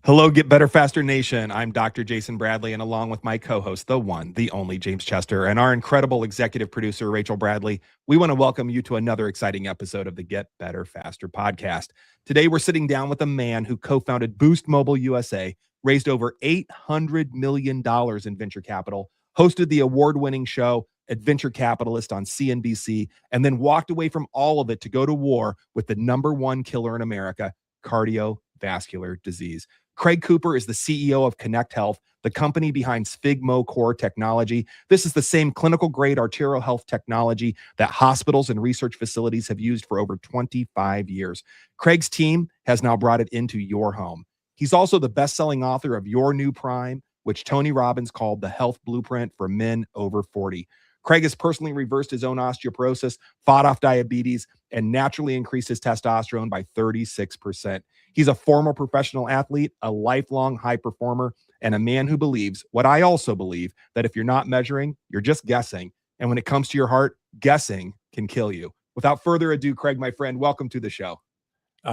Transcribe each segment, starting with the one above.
Hello, Get Better Faster Nation. I'm Dr. Jason Bradley, and along with my co-host, the one, the only James Chester, and our incredible executive producer, Rachel Bradley, we want to welcome you to another exciting episode of the Get Better Faster podcast. Today, we're sitting down with a man who co-founded Boost Mobile USA, raised over $800 million in venture capital, hosted the award-winning show Adventure Capitalist on CNBC, and then walked away from all of it to go to war with the number one killer in America, cardiovascular disease. Craig Cooper is the CEO of Connect Health, the company behind Sphygmo Core Technology. This is the same clinical-grade arterial health technology that hospitals and research facilities have used for over 25 years. Craig's team has now brought it into your home. He's also the best-selling author of Your New Prime, which Tony Robbins called the health blueprint for men over 40. Craig has personally reversed his own osteoporosis, fought off diabetes, and naturally increased his testosterone by 36%. He's a former professional athlete, a lifelong high performer, and a man who believes what I also believe, that if you're not measuring, you're just guessing. And when it comes to your heart, guessing can kill you. Without further ado, Craig, my friend, welcome to the show.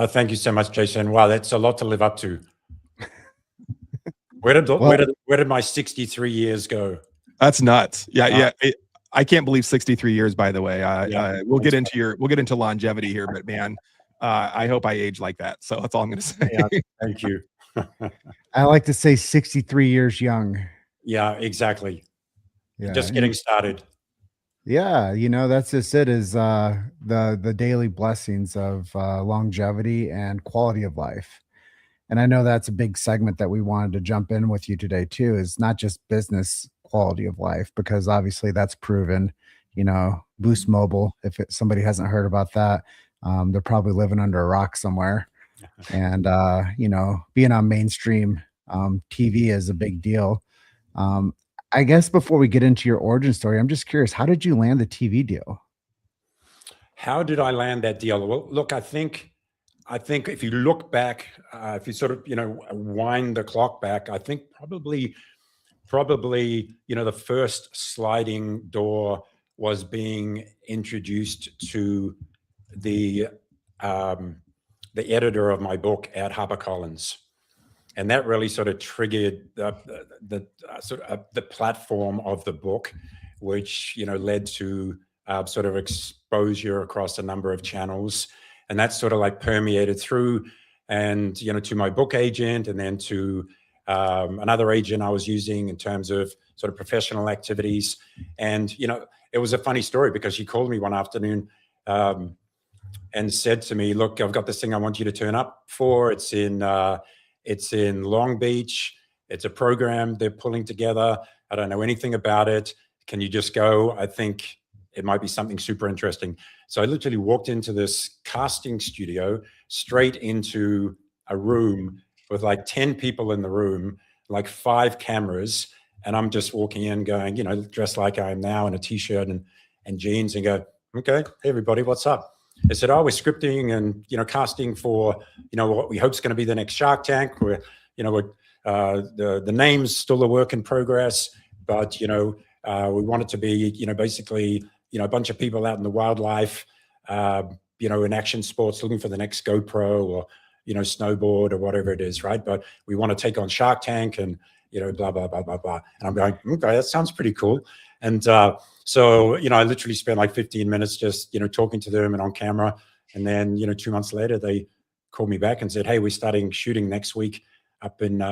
Thank you so much, Jason. Wow, that's a lot to live up to. Where did my 63 years go? That's nuts. Yeah. I can't believe 63 years, by the way. We'll get into longevity here, but man, I hope I age like that. So that's all I'm going to say. Yeah, thank you. I like to say 63 years young. Yeah, exactly. Yeah, just getting started. Yeah, that's just it, is the daily blessings of longevity and quality of life. And I know that's a big segment that we wanted to jump in with you today too, is not just business quality of life, because obviously that's proven. Boost Mobile, if somebody hasn't heard about that, they're probably living under a rock somewhere. And being on mainstream TV is a big deal. I guess before we get into your origin story, I'm just curious, how did you land the TV deal? How did I land that deal? Well, look, I think if you look back, if you sort of wind the clock back, I think probably the first sliding door was being introduced to the editor of my book at HarperCollins, and that really sort of triggered the platform of the book, which led to sort of exposure across a number of channels, and that sort of like permeated through, and to my book agent, and then to another agent I was using in terms of sort of professional activities. And it was a funny story, because she called me one afternoon and said to me, "Look, I've got this thing I want you to turn up for. It's in Long Beach. It's a program they're pulling together. I don't know anything about it. Can you just go? I think it might be something super interesting." So I literally walked into this casting studio, straight into a room with like 10 people in the room, like 5 cameras. And I'm just walking in going, dressed like I am now, in a t-shirt and jeans, and go, "Okay, hey everybody, what's up?" They said, "Oh, we're scripting and, casting for, what we hope is going to be the next Shark Tank. We're, the name's still a work in progress, but, we want it to be, basically, a bunch of people out in the wildlife, in action sports, looking for the next GoPro or, snowboard or whatever it is, right? But we want to take on Shark Tank and, blah, blah, blah, blah, blah." And I'm going, "Okay, that sounds pretty cool." And so, I literally spent like 15 minutes just, talking to them and on camera. And then, 2 months later, they called me back and said, "Hey, we're starting shooting next week up in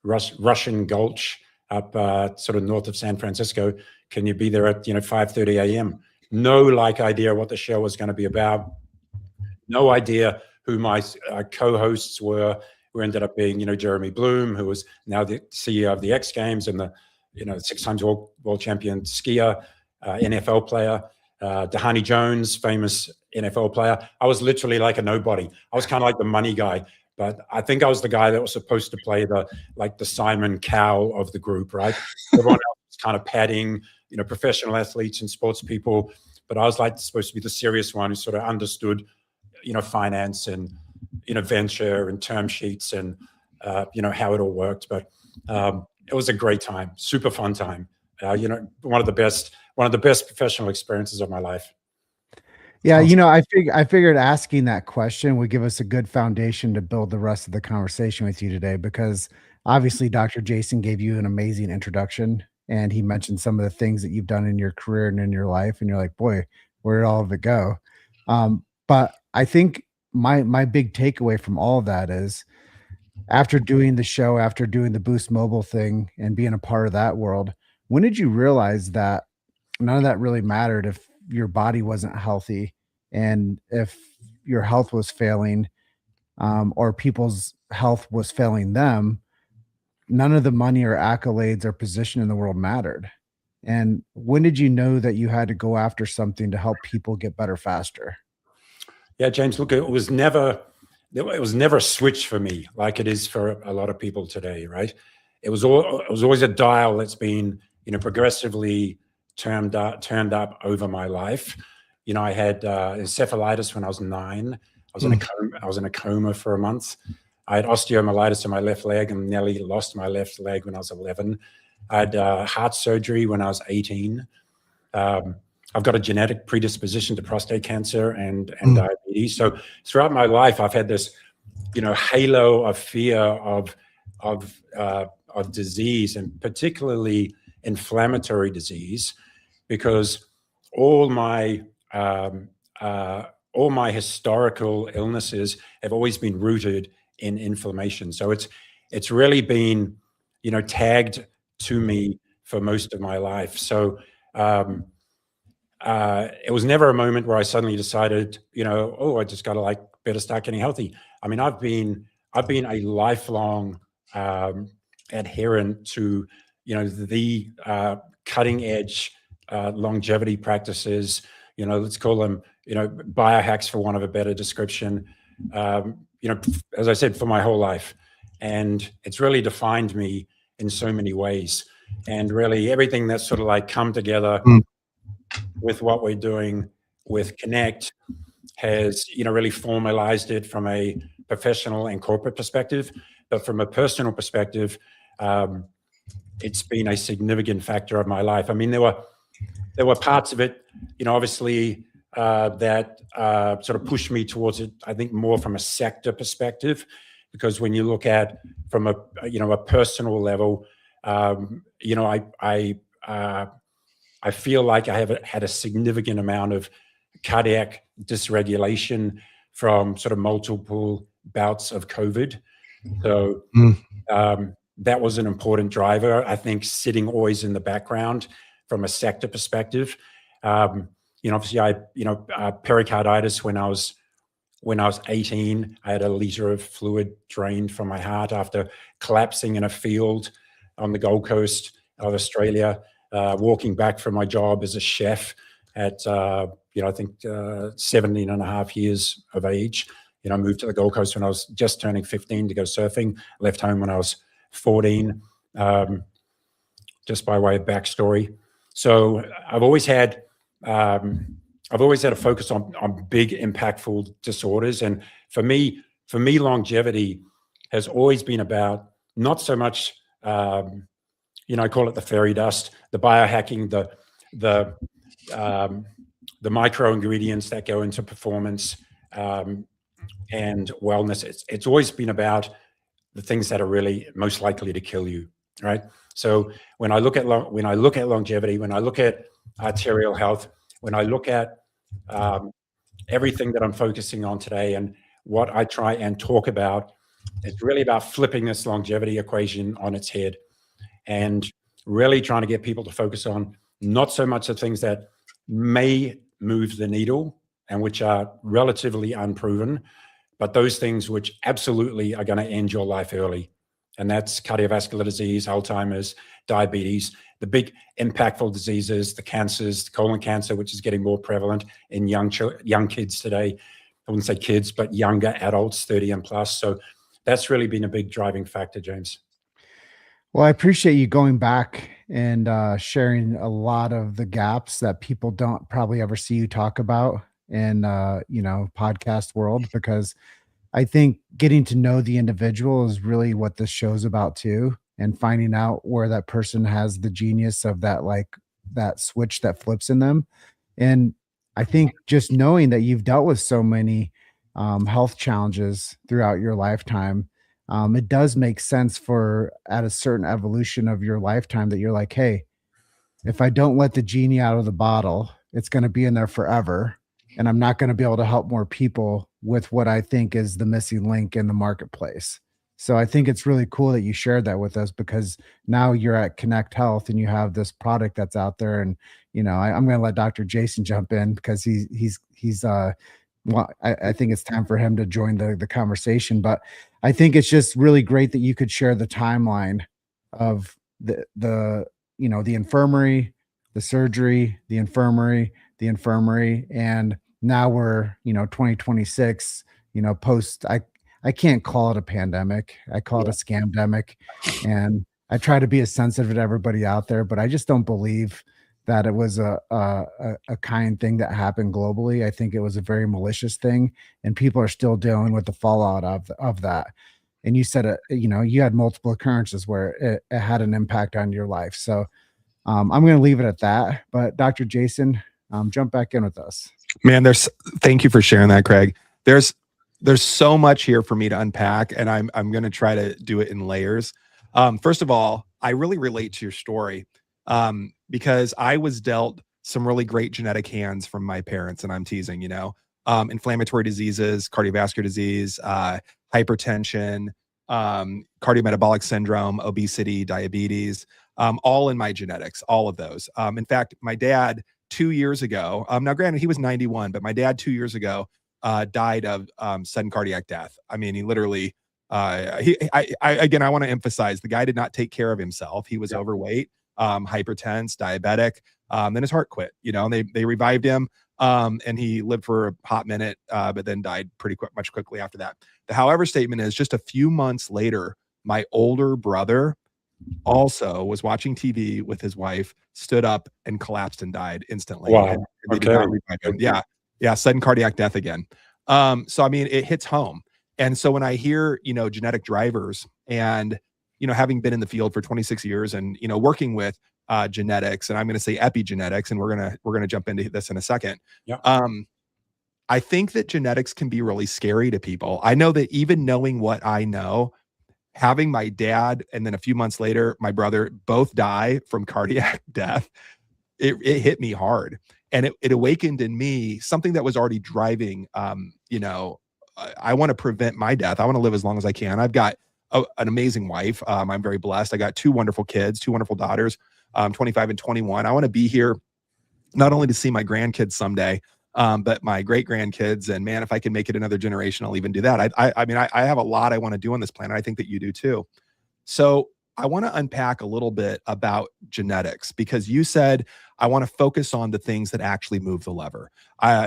Russian Gulch, up sort of north of San Francisco. Can you be there at, 5:30 a.m.? No idea what the show was going to be about. No idea who my co-hosts were, who ended up being, Jeremy Bloom, who was now the CEO of the X Games and the, 6 times world champion skier, NFL player, Dhani Jones, famous NFL player. I was literally like a nobody. I was kind of like the money guy, but I think I was the guy that was supposed to play the Simon Cowell of the group, right? Everyone else was kind of padding, professional athletes and sports people, but I was supposed to be the serious one who sort of understood, finance and, venture and term sheets and, how it all worked. But it was a great time, super fun time. One of the best professional experiences of my life. Yeah, you know, I figured asking that question would give us a good foundation to build the rest of the conversation with you today, because obviously Dr. Jason gave you an amazing introduction, and he mentioned some of the things that you've done in your career and in your life, and you're like, boy, where did all of it go? But I think my big takeaway from all of that is, after doing the show, after doing the Boost Mobile thing and being a part of that world, when did you realize that none of that really mattered if your body wasn't healthy, and if your health was failing, or people's health was failing them? None of the money or accolades or position in the world mattered. And when did you know that you had to go after something to help people get better faster? Yeah, James, look, it was never a switch for me like it is for a lot of people today, right? It was always a dial that's been, progressively turned up over my life. I had encephalitis when I was 9. I was in a coma for a month. I had osteomyelitis in my left leg and nearly lost my left leg when I was 11. I had heart surgery when I was 18. I've got a genetic predisposition to prostate cancer and diabetes. So throughout my life, I've had this, halo of fear of disease, and particularly inflammatory disease, because all my historical illnesses have always been rooted in inflammation. So it's really been, tagged to me for most of my life. So it was never a moment where I suddenly decided, oh, I just got to better start getting healthy. I mean, I've been a lifelong adherent to, the cutting edge longevity practices. Let's call them, biohacks, for want of a better description. As I said, for my whole life, and it's really defined me in so many ways. And really, everything that's sort of come together with what we're doing with Connect has, really formalized it from a professional and corporate perspective. But from a personal perspective, it's been a significant factor of my life. I mean, there were parts of it, obviously, that sort of pushed me towards it, I think, more from a sector perspective, because when you look at from a personal level, I feel like I have had a significant amount of cardiac dysregulation from sort of multiple bouts of COVID. So that was an important driver, I think, sitting always in the background from a sector perspective. Obviously, I pericarditis when I was 18. I had a liter of fluid drained from my heart after collapsing in a field on the Gold Coast of Australia. Walking back from my job as a chef at, I think 17 and a half years of age. I moved to the Gold Coast when I was just turning 15 to go surfing. Left home when I was 14, just by way of backstory. So I've always had a focus on big, impactful disorders. And for me, longevity has always been about not so much, I call it the fairy dust, the biohacking, the micro ingredients that go into performance and wellness. It's always been about the things that are really most likely to kill you, right? So when I look at longevity, when I look at arterial health, when I look at everything that I'm focusing on today, and what I try and talk about, it's really about flipping this longevity equation on its head, and really trying to get people to focus on not so much the things that may move the needle and which are relatively unproven, but those things which absolutely are going to end your life early. And that's cardiovascular disease, Alzheimer's, diabetes, the big impactful diseases, the cancers, the colon cancer, which is getting more prevalent in young kids today. I wouldn't say kids, but younger adults, 30 and plus. So that's really been a big driving factor, James. Well, I appreciate you going back and sharing a lot of the gaps that people don't probably ever see you talk about in podcast world, because I think getting to know the individual is really what this show's about too, and finding out where that person has the genius of that, that switch that flips in them. And I think just knowing that you've dealt with so many health challenges throughout your lifetime, it does make sense for at a certain evolution of your lifetime that you're like, hey, if I don't let the genie out of the bottle, it's going to be in there forever. And I'm not going to be able to help more people with what I think is the missing link in the marketplace. So I think it's really cool that you shared that with us, because now you're at Connect Health and you have this product that's out there. And, I'm going to let Dr. Jason jump in because I think it's time for him to join the conversation. But I think it's just really great that you could share the timeline of the infirmary, the surgery, the infirmary, and now we're 2026. Post I can't call it a pandemic. I call it a scamdemic, and I try to be as sensitive to everybody out there, but I just don't believe that it was a kind thing that happened globally. I think it was a very malicious thing, and people are still dealing with the fallout of that. And you said you had multiple occurrences where it had an impact on your life. So I'm going to leave it at that. But Dr. Jason, jump back in with us. Man, thank you for sharing that, Craig. There's so much here for me to unpack, and I'm going to try to do it in layers. First of all, I really relate to your story because I was dealt some really great genetic hands from my parents, and I'm teasing, inflammatory diseases, cardiovascular disease, hypertension, cardiometabolic syndrome, obesity, diabetes, all in my genetics, all of those. In fact, my dad 2 years ago, now granted he was 91, but my dad 2 years ago died of sudden cardiac death. I mean, he literally, again, I want to emphasize the guy did not take care of himself. He was overweight, hypertense, diabetic, then his heart quit, and they revived him. And he lived for a hot minute, but then died much quickly after that. The however statement is just a few months later, my older brother also was watching TV with his wife, stood up and collapsed and died instantly. Wow. And they did not revive him. Yeah. Sudden cardiac death again. So, I mean, it hits home. And so when I hear, genetic drivers and, having been in the field for 26 years and, working with genetics, and I'm going to say epigenetics, and we're going to jump into this in a second. Yeah. I think that genetics can be really scary to people. I know that even knowing what I know, having my dad and then a few months later, my brother both die from cardiac death, it hit me hard. And it awakened in me something that was already driving, I want to prevent my death. I want to live as long as I can. I've got an amazing wife. I'm very blessed. I got 2 wonderful kids, 2 wonderful daughters, 25 and 21. I want to be here not only to see my grandkids someday, but my great grandkids. And man, if I can make it another generation, I'll even do that. I mean, I have a lot I want to do on this planet. I think that you do too. So I want to unpack a little bit about genetics, because you said, I want to focus on the things that actually move the lever,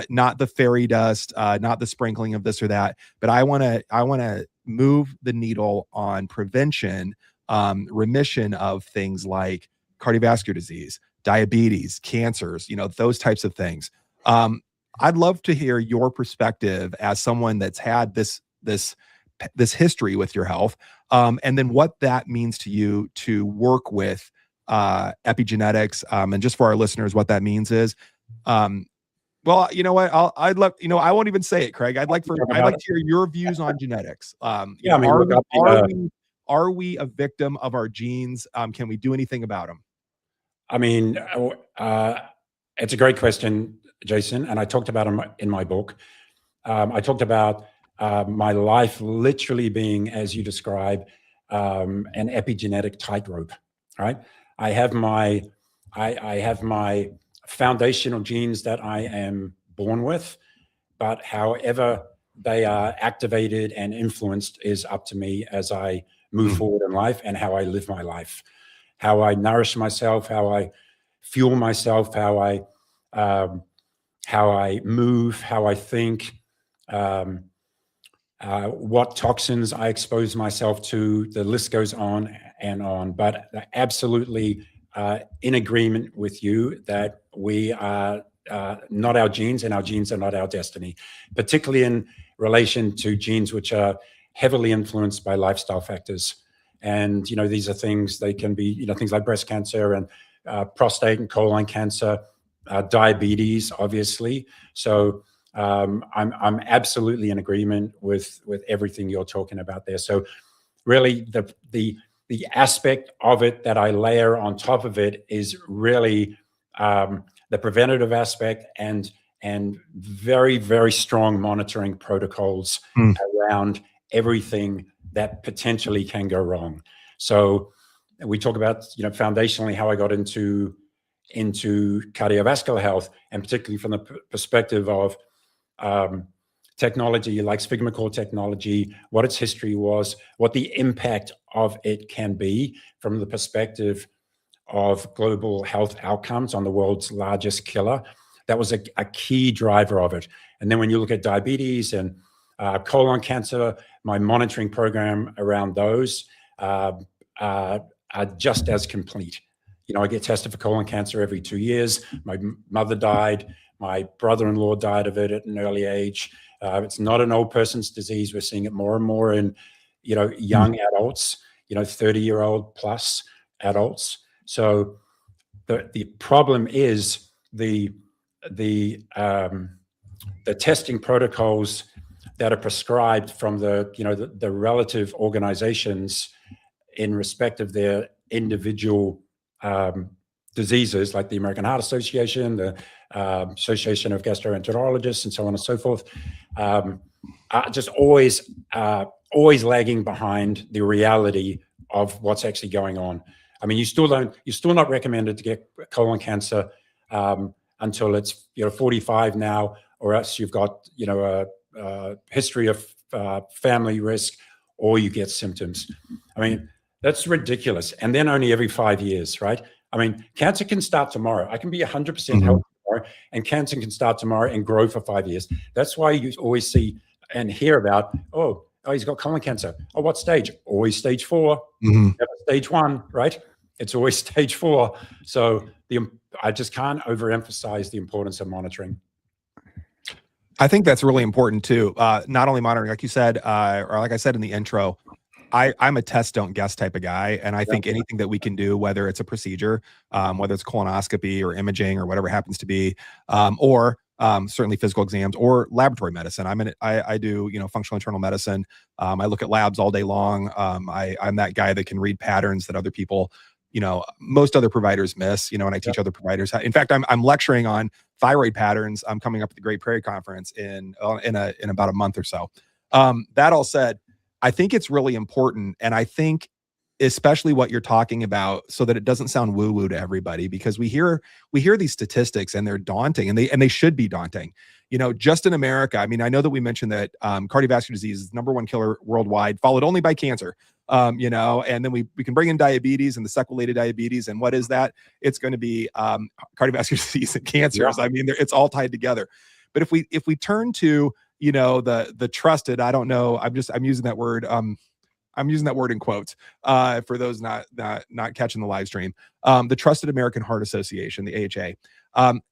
not the fairy dust, not the sprinkling of this or that, but I want to move the needle on prevention, remission of things like cardiovascular disease, diabetes, cancers, those types of things. I'd love to hear your perspective as someone that's had this history with your health, and then what that means to you to work with epigenetics, and just for our listeners, what that means is, well, you know what? I'd love, I won't even say it, Craig. I'd like to hear your views on genetics. Are we a victim of our genes? Can we do anything about them? I mean, it's a great question, Jason, and I talked about it in my book. I talked about my life literally being, as you describe, an epigenetic tightrope. Right? I have my foundational genes that I am born with, but however they are activated and influenced is up to me as I move forward in life, and how I live my life, how I nourish myself, how I fuel myself, how I move, how I think, what toxins I expose myself to. The list goes on and on. But absolutely in agreement with you that we are not our genes, and our genes are not our destiny, particularly in relation to genes which are heavily influenced by lifestyle factors. And, these are things, they can be, things like breast cancer and prostate and colon cancer, diabetes, obviously. So I'm absolutely in agreement with everything you're talking about there. So really, the aspect of it that I layer on top of it is really the preventative aspect and very, very strong monitoring protocols around everything that potentially can go wrong. So we talk about, foundationally how I got into cardiovascular health, and particularly from the perspective of technology like sphygmocore technology, what its history was, what the impact of it can be from the perspective of global health outcomes on the world's largest killer. That was a key driver of it. And then when you look at diabetes and colon cancer, my monitoring program around those are just as complete. I get tested for colon cancer every 2 years. My mother died. My brother-in-law died of it at an early age. It's not an old person's disease. We're seeing it more and more in, young adults, 30-year-old plus adults. So the problem is the testing protocols that are prescribed from the relative organizations in respect of their individual diseases, like the American Heart Association, the Association of Gastroenterologists, and so on and so forth, are just always lagging behind the reality of what's actually going on. I mean, you're still not recommended to get colon cancer until it's 45 now, or else you've got a history of family risk, or you get symptoms. I mean, that's ridiculous. And then only every 5 years, right? I mean, cancer can start tomorrow. I can be 100% healthy tomorrow, and cancer can start tomorrow and grow for 5 years. That's why you always see and hear about, oh, he's got colon cancer. Oh, what stage? Always stage 4, never stage 1, right? It's always stage 4. So I just can't overemphasize the importance of monitoring. I think that's really important too. Not only monitoring, like you said, or like I said in the intro, I'm a test, don't guess type of guy. And I think anything that we can do, whether it's a procedure, whether it's colonoscopy or imaging or whatever happens to be, or certainly physical exams or laboratory medicine. I do, functional internal medicine. I look at labs all day long. I'm that guy that can read patterns that other people, most other providers miss, and I teach other providers. In fact, I'm lecturing on thyroid patterns. I'm coming up at the Great Prairie Conference in about a month or so. That all said, I think it's really important. And I think especially what you're talking about, so that it doesn't sound woo-woo to everybody, because we hear these statistics and they're daunting, and they should be daunting. Just in America, I mean, I know that we mentioned that cardiovascular disease is the #1 killer worldwide, followed only by cancer. And then we can bring in diabetes and the sequelated diabetes. And what is that? It's going to be cardiovascular disease and cancers. Yeah. I mean, it's all tied together. But if we turn to, the trusted, I don't know, I'm using that word. I'm using that word in quotes for those not catching the live stream. The Trusted American Heart Association, the AHA,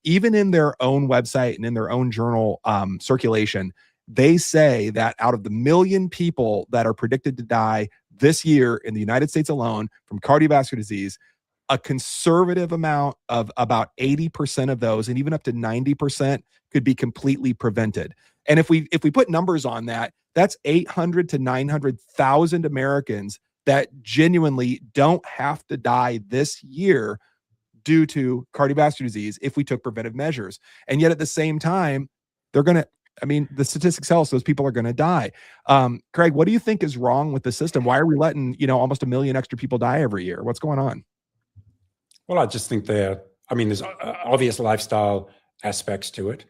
even in their own website and in their own journal circulation, they say that out of the 1 million people that are predicted to die this year in the United States alone from cardiovascular disease, a conservative amount of about 80% of those, and even up to 90%, could be completely prevented. And if we put numbers on that, that's 800 to 900,000 Americans that genuinely don't have to die this year due to cardiovascular disease if we took preventive measures. And yet at the same time, the statistics tell us those people are going to die. Craig, what do you think is wrong with the system? Why are we letting, almost 1 million extra people die every year? What's going on? Well, I just think there's obvious lifestyle aspects to it,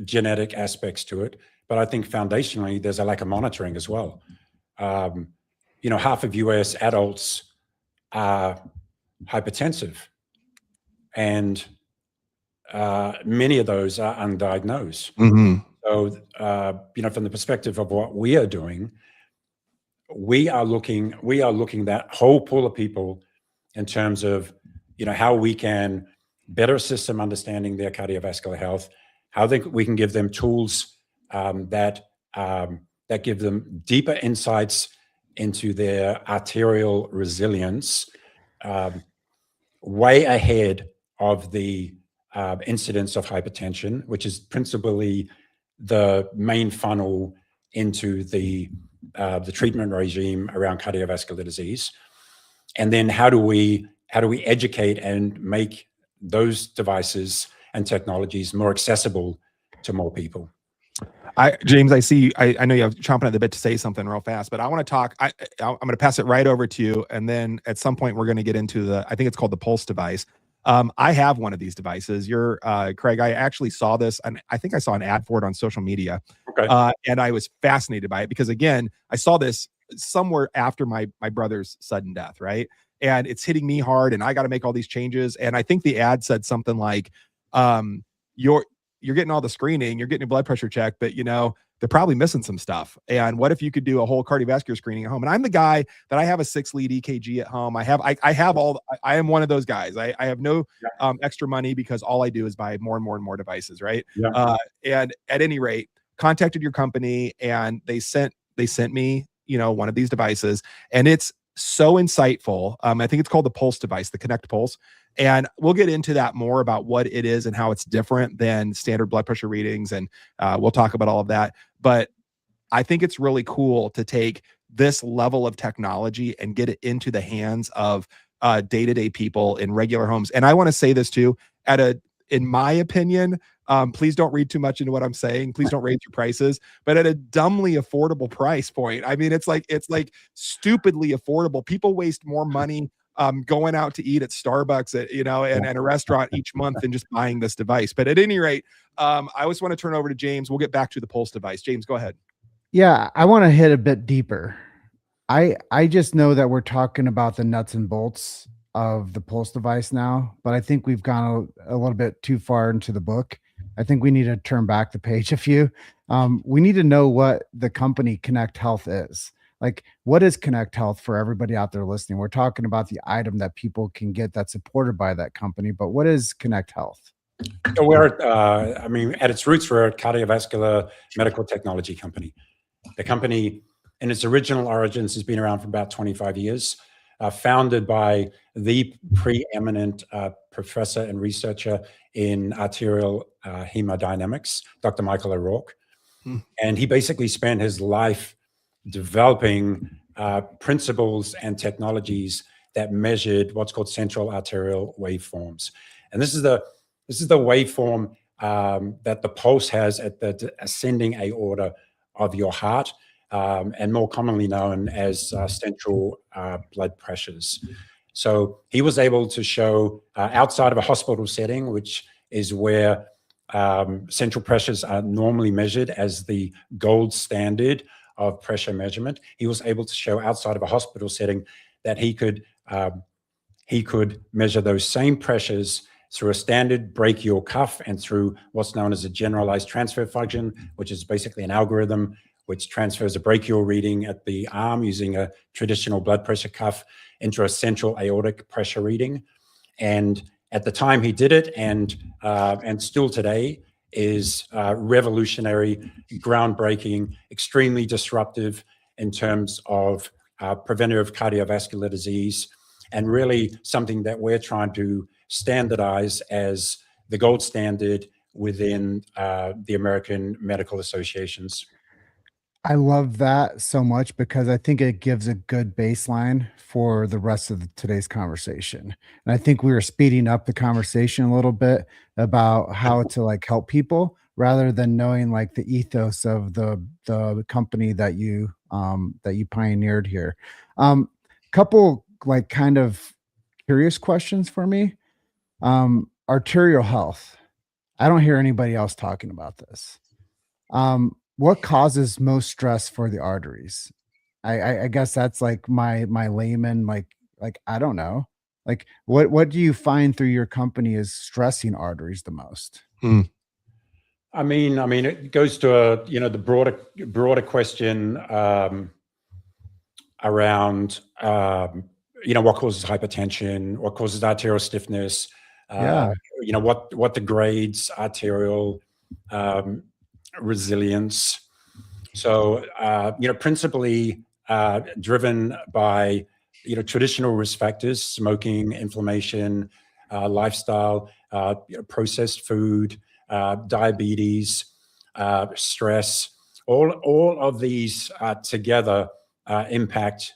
genetic aspects to it. But I think foundationally, there's a lack of monitoring as well. Half of US adults are hypertensive, and many of those are undiagnosed. So, from the perspective of what we are doing, we are looking that whole pool of people in terms of, how we can better assist them understanding their cardiovascular health, how we can give them tools that give them deeper insights into their arterial resilience, way ahead of the incidence of hypertension, which is principally the main funnel into the treatment regime around cardiovascular disease. And then how do we educate and make those devices and technologies more accessible to more people? James, I know you're chomping at the bit to say something real fast, but I want to talk. I'm going to pass it right over to you, and then at some point we're going to get into I think it's called the Pulse device. I have one of these devices. Craig, I actually saw this, and I think I saw an ad for it on social media. Okay. And I was fascinated by it because, again, I saw this somewhere after my brother's sudden death, right? And it's hitting me hard, and I got to make all these changes. And I think the ad said something like, you're getting all the screening, you're getting your blood pressure checked, but they're probably missing some stuff. And what if you could do a whole cardiovascular screening at home? And I'm the guy that I have a 6-lead EKG at home. I am one of those guys. I have no extra money because all I do is buy more and more and more devices. Right. Yeah. And at any rate, contacted your company, and they sent me, one of these devices, and it's so insightful. I think it's called the Pulse device, the Connect Pulse. And we'll get into that more about what it is and how it's different than standard blood pressure readings. And we'll talk about all of that. But I think it's really cool to take this level of technology and get it into the hands of day-to-day people in regular homes. And I want to say this too, in my opinion, please don't read too much into what I'm saying. Please don't raise your prices, but at a dumbly affordable price point. I mean, it's like stupidly affordable. People waste more money going out to eat at Starbucks, and a restaurant each month than just buying this device. But at any rate, I always want to turn over to James. We'll get back to the Pulse device. James, go ahead. Yeah, I want to hit a bit deeper. I just know that we're talking about the nuts and bolts of the Pulse device now, but I think we've gone a little bit too far into the book. I think we need to turn back the page a few. We need to know what the company Connect Health is. Like, what is Connect Health for everybody out there listening? We're talking about the item that people can get that's supported by that company, but what is Connect Health? So we're, at its roots, we're a cardiovascular medical technology company. The company, in its original origins, has been around for about 25 years, founded by the preeminent professor and researcher in arterial hemodynamics, Dr. Michael O'Rourke. And he basically spent his life developing principles and technologies that measured what's called central arterial waveforms. And this is the waveform that the pulse has at the ascending aorta of your heart, and more commonly known as central blood pressures. So he was able to show outside of a hospital setting, which is where central pressures are normally measured as the gold standard of pressure measurement, he was able to show outside of a hospital setting that he could measure those same pressures through a standard brachial cuff and through what's known as a generalized transfer function, which is basically an algorithm which transfers a brachial reading at the arm using a traditional blood pressure cuff into a central aortic pressure reading. And at the time he did it, and still today, is revolutionary, groundbreaking, extremely disruptive in terms of preventative cardiovascular disease, and really something that we're trying to standardize as the gold standard within the American medical associations. I love that so much because I think it gives a good baseline for the rest of today's conversation. And I think we were speeding up the conversation a little bit about how to help people rather than knowing the ethos of the company that you pioneered here. Couple kind of curious questions for me. Arterial health. I don't hear anybody else talking about this. What causes most stress for the arteries? I guess that's my layman, I don't know. What do you find through your company is stressing arteries the most? I mean, it goes to the broader question around what causes hypertension, what causes arterial stiffness, what degrades arterial resilience. So principally driven by traditional risk factors: smoking, inflammation, lifestyle, processed food, diabetes, stress. All of these together impact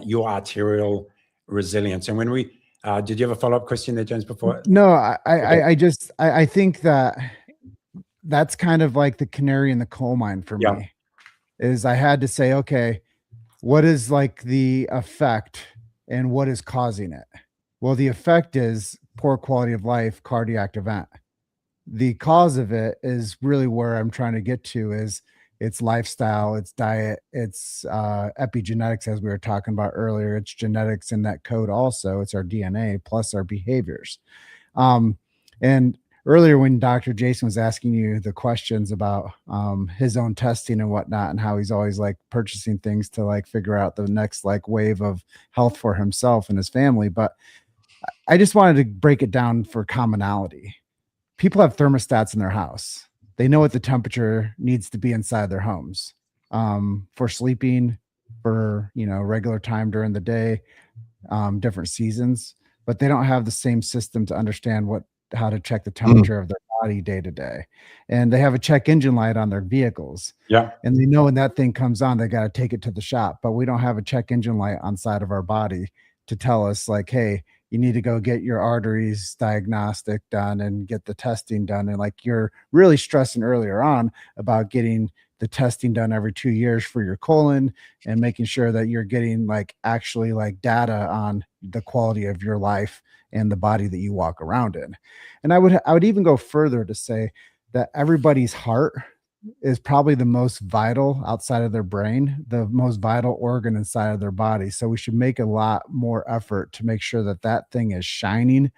your arterial resilience. And when we did you have a follow-up question there, James, before? No, I think that's kind of like the canary in the coal mine for Yeah. me. Is I had to say, okay, what is like the effect and what is causing it? Well, the effect is poor quality of life, cardiac event. The cause of it is really where I'm trying to get to, is it's lifestyle, it's diet, it's epigenetics, as we were talking about earlier. It's genetics in that code also. It's our DNA plus our behaviors. And earlier when Dr. Jason was asking you the questions about his own testing and whatnot, and how he's always like purchasing things to like figure out the next like wave of health for himself and his family. But I just wanted to break it down for commonality. People have thermostats in their house. They know what the temperature needs to be inside their homes for sleeping, for, you know, regular time during the day, different seasons, but they don't have the same system to understand how to check the temperature of their body day to day. And they have a check engine light on their vehicles. Yeah. And they know when that thing comes on, they got to take it to the shop, but we don't have a check engine light on side of our body to tell us like, hey, you need to go get your arteries diagnostic done and get the testing done. And like you're really stressing earlier on about getting the testing done every 2 years for your colon and making sure that you're getting like actually like data on the quality of your life and the body that you walk around in. And I would even go further to say that everybody's heart is probably the most vital outside of their brain, the most vital organ inside of their body. So we should make a lot more effort to make sure that that thing is shining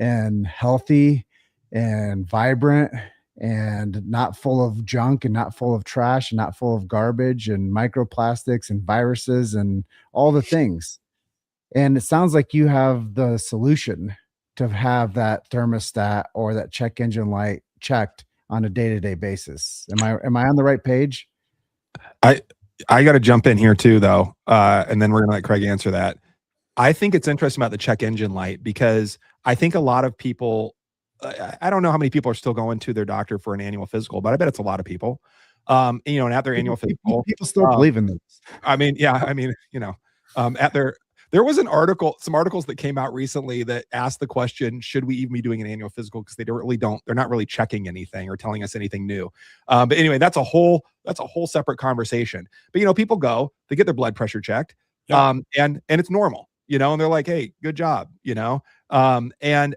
and healthy and vibrant and not full of junk and not full of trash and not full of garbage and microplastics and viruses and all the things. And it sounds like you have the solution to have that thermostat or that check engine light checked on a day-to-day basis. Am I on the right page? I got to jump in here too, though, and then we're gonna let Craig answer that. I think it's interesting about the check engine light because I think a lot of people, I don't know how many people are still going to their doctor for an annual physical, but I bet it's a lot of people. And at their annual physical, people still believe in this. I mean, there was some articles that came out recently that asked the question, should we even be doing an annual physical? Because they're not really checking anything or telling us anything new. But anyway, that's a whole separate conversation. But, people go, they get their blood pressure checked, and it's normal, and they're like, hey, good job, and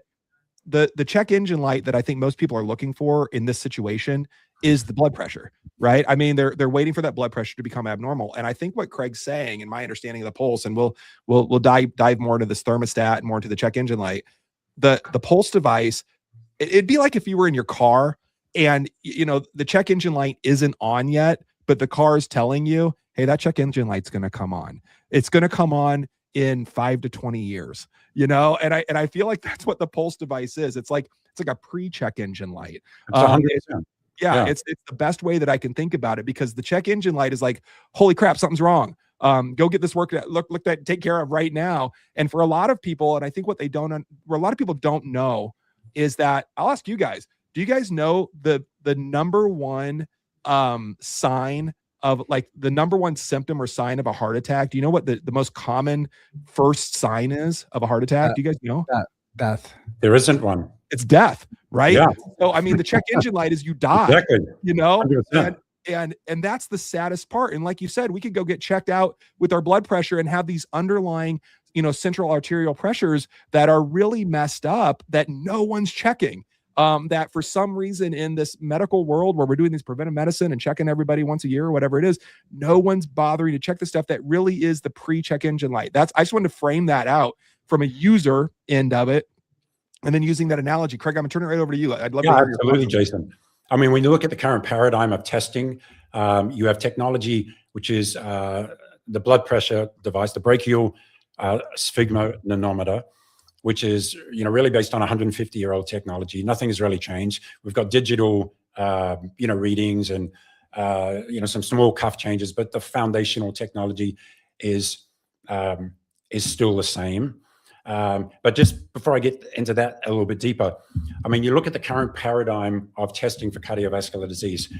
the check engine light that I think most people are looking for in this situation is the blood pressure, right? I mean, they're waiting for that blood pressure to become abnormal. And I think what Craig's saying, and my understanding of the pulse, and we'll dive more into this thermostat and more into the check engine light, the pulse device, it'd be like if you were in your car and the check engine light isn't on yet, but the car is telling you, hey, that check engine light's going to come on. It's going to come on in 5 to 20 years, and I feel like that's what the pulse device is. It's like a pre-check engine light. It's 100%. Yeah, it's the best way that I can think about it, because the check engine light is like, holy crap, something's wrong. Go get this work looked at, take care of right now. And for a lot of people, and I think what a lot of people don't know is that, I'll ask you guys, do you guys know the number one sign of, like, the number one symptom or sign of a heart attack? Do you know what the most common first sign is of a heart attack? Do you guys know? Death. There isn't one. It's death, right? Yeah. So I mean, the check engine light is you die. Exactly. 100%. And that's the saddest part. And like you said, we could go get checked out with our blood pressure and have these underlying, central arterial pressures that are really messed up that no one's checking. That for some reason in this medical world where we're doing these preventive medicine and checking everybody once a year or whatever it is, no one's bothering to check the stuff that really is the pre-check engine light. I just wanted to frame that out from a user end of it. And then using that analogy, Craig, I'm going to turn it right over to you. I'd love to hear absolutely, your Jason. I mean, when you look at the current paradigm of testing, you have technology, which is the blood pressure device, the brachial sphygmomanometer, which is really based on 150-year-old technology. Nothing has really changed. We've got digital readings and some small cuff changes, but the foundational technology is still the same. But just before I get into that a little bit deeper, I mean, you look at the current paradigm of testing for cardiovascular disease.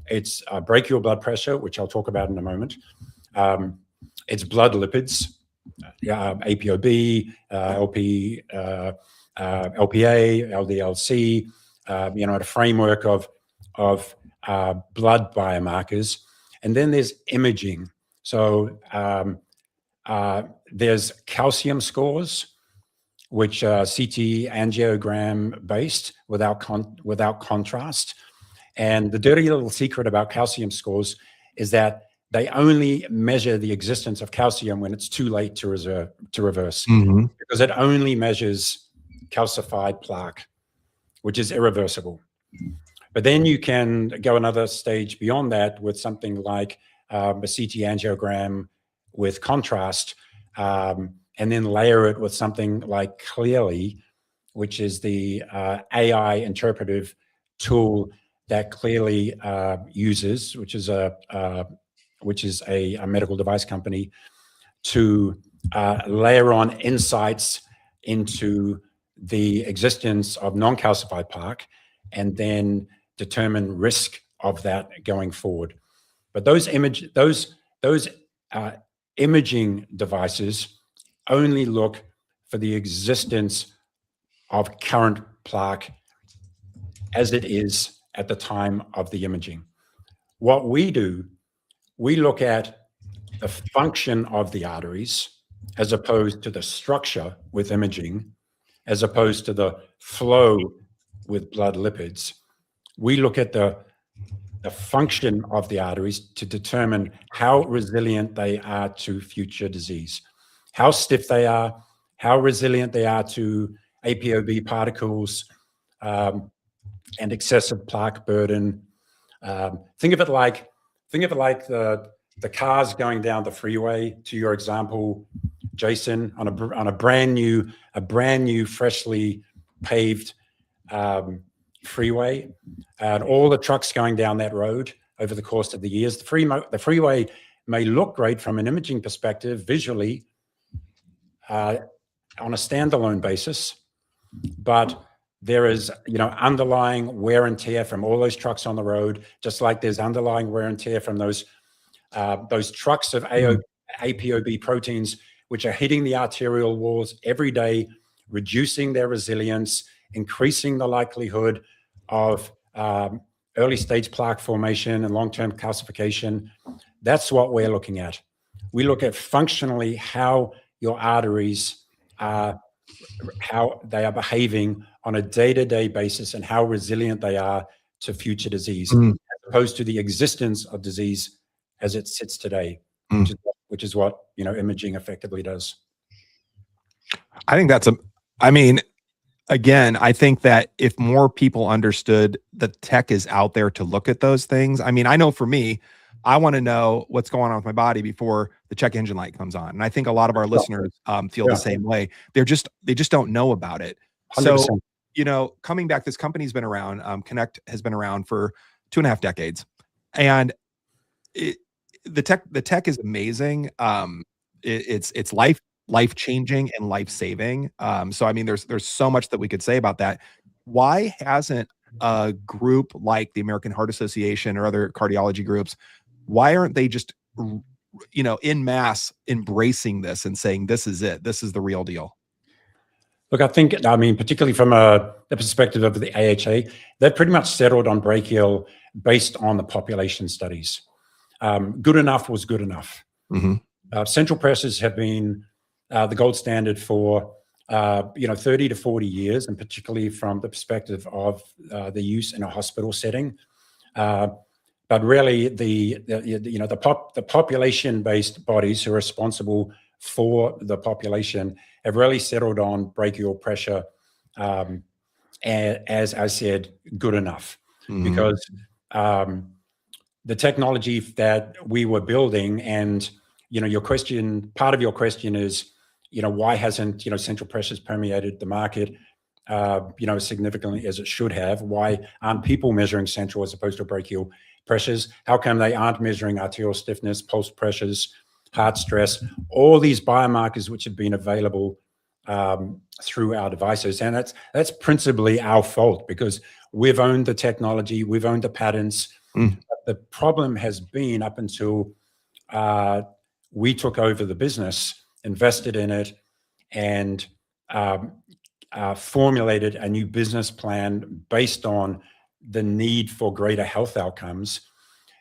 It's brachial blood pressure, which I'll talk about in a moment. It's blood lipids, ApoB, LP, LPA, LDL-C, a framework of blood biomarkers. And then there's imaging. So there's calcium scores, which are CT angiogram based without contrast. And the dirty little secret about calcium scores is that they only measure the existence of calcium when it's too late to reverse, because it only measures calcified plaque, which is irreversible. But then you can go another stage beyond that with something like a CT angiogram with contrast, and then layer it with something like Cleerly, which is the AI interpretive tool that Cleerly uses, which is a medical device company, to layer on insights into the existence of non-calcified plaque and then determine risk of that going forward. But those imaging devices only look for the existence of current plaque as it is at the time of the imaging. What we do, we look at the function of the arteries as opposed to the structure with imaging, as opposed to the flow with blood lipids. We look at the function of the arteries to determine how resilient they are to future disease, how stiff they are, how resilient they are to ApoB particles, and excessive plaque burden. Think of it like the cars going down the freeway, to your example, Jason, on a brand new freshly paved freeway, and all the trucks going down that road over the course of the years. The freeway may look great from an imaging perspective, visually, on a standalone basis, but there is, underlying wear and tear from all those trucks on the road, just like there's underlying wear and tear from those trucks of ApoB proteins, which are hitting the arterial walls every day, reducing their resilience, increasing the likelihood of early stage plaque formation and long-term calcification. That's what we're looking at. We look at functionally how your arteries are, how they are behaving on a day-to-day basis and how resilient they are to future disease, as opposed to the existence of disease as it sits today, which is what imaging effectively does. I think again, I think that if more people understood the tech is out there to look at those things, I know for me, I want to know what's going on with my body before the check engine light comes on. And I think a lot of our listeners feel the same way. They just don't know about it. 100%. So, coming back, this company's been around, Connect has been around for 2.5 decades. And the tech is amazing. It's life-changing and life-saving. So there's so much that we could say about that. Why hasn't a group like the American Heart Association or other cardiology groups, why aren't they just en masse embracing this and saying this is it, this is the real deal? Look, I think, particularly from the perspective of the AHA, they've pretty much settled on brachial based on the population studies. Good enough was good enough. Central pressors have been the gold standard for 30 to 40 years, and particularly from the perspective of the use in a hospital setting. But really, the population-based bodies who are responsible for the population have really settled on brachial pressure, as I said, good enough, because the technology that we were building, and your question, part of your question is, why hasn't central pressures permeated the market significantly as it should have? Why aren't people measuring central as opposed to brachial pressures? How come they aren't measuring arterial stiffness, pulse pressures, heart stress, all these biomarkers which have been available through our devices, and that's principally our fault because we've owned the technology, we've owned the patents. The problem has been up until we took over the business, invested in it, and formulated a new business plan based on the need for greater health outcomes,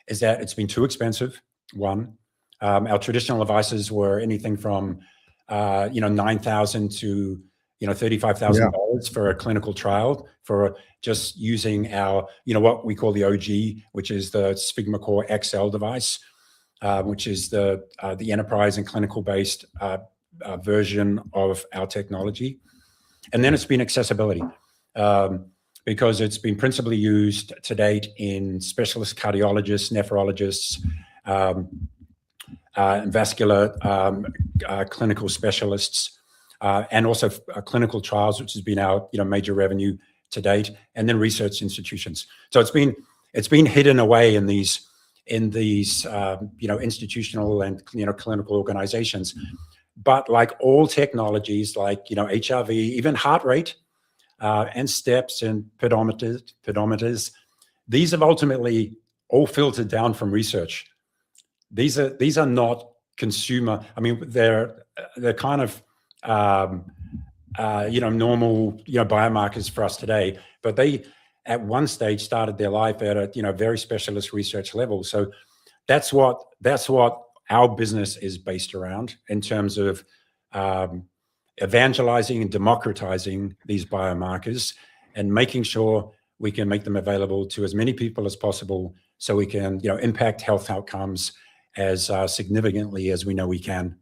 is that it's been too expensive. One, our traditional devices were anything from $9,000 to $35,000 for a clinical trial for just using our what we call the OG, which is the SphygmoCor XL device, which is the enterprise and clinical based version of our technology. And then it's been accessibility, because it's been principally used to date in specialist cardiologists, nephrologists, and vascular clinical specialists, and also clinical trials, which has been our major revenue to date, and then research institutions. So it's been hidden away in these institutional and clinical organizations. But like all technologies, like HRV, even heart rate, and steps and pedometers, these have ultimately all filtered down from research. These are not consumer. I mean, they're kind of normal biomarkers for us today, but they at one stage started their life at a very specialist research level. So that's what our business is based around in terms of evangelizing and democratizing these biomarkers and making sure we can make them available to as many people as possible, so we can impact health outcomes as significantly as we know we can.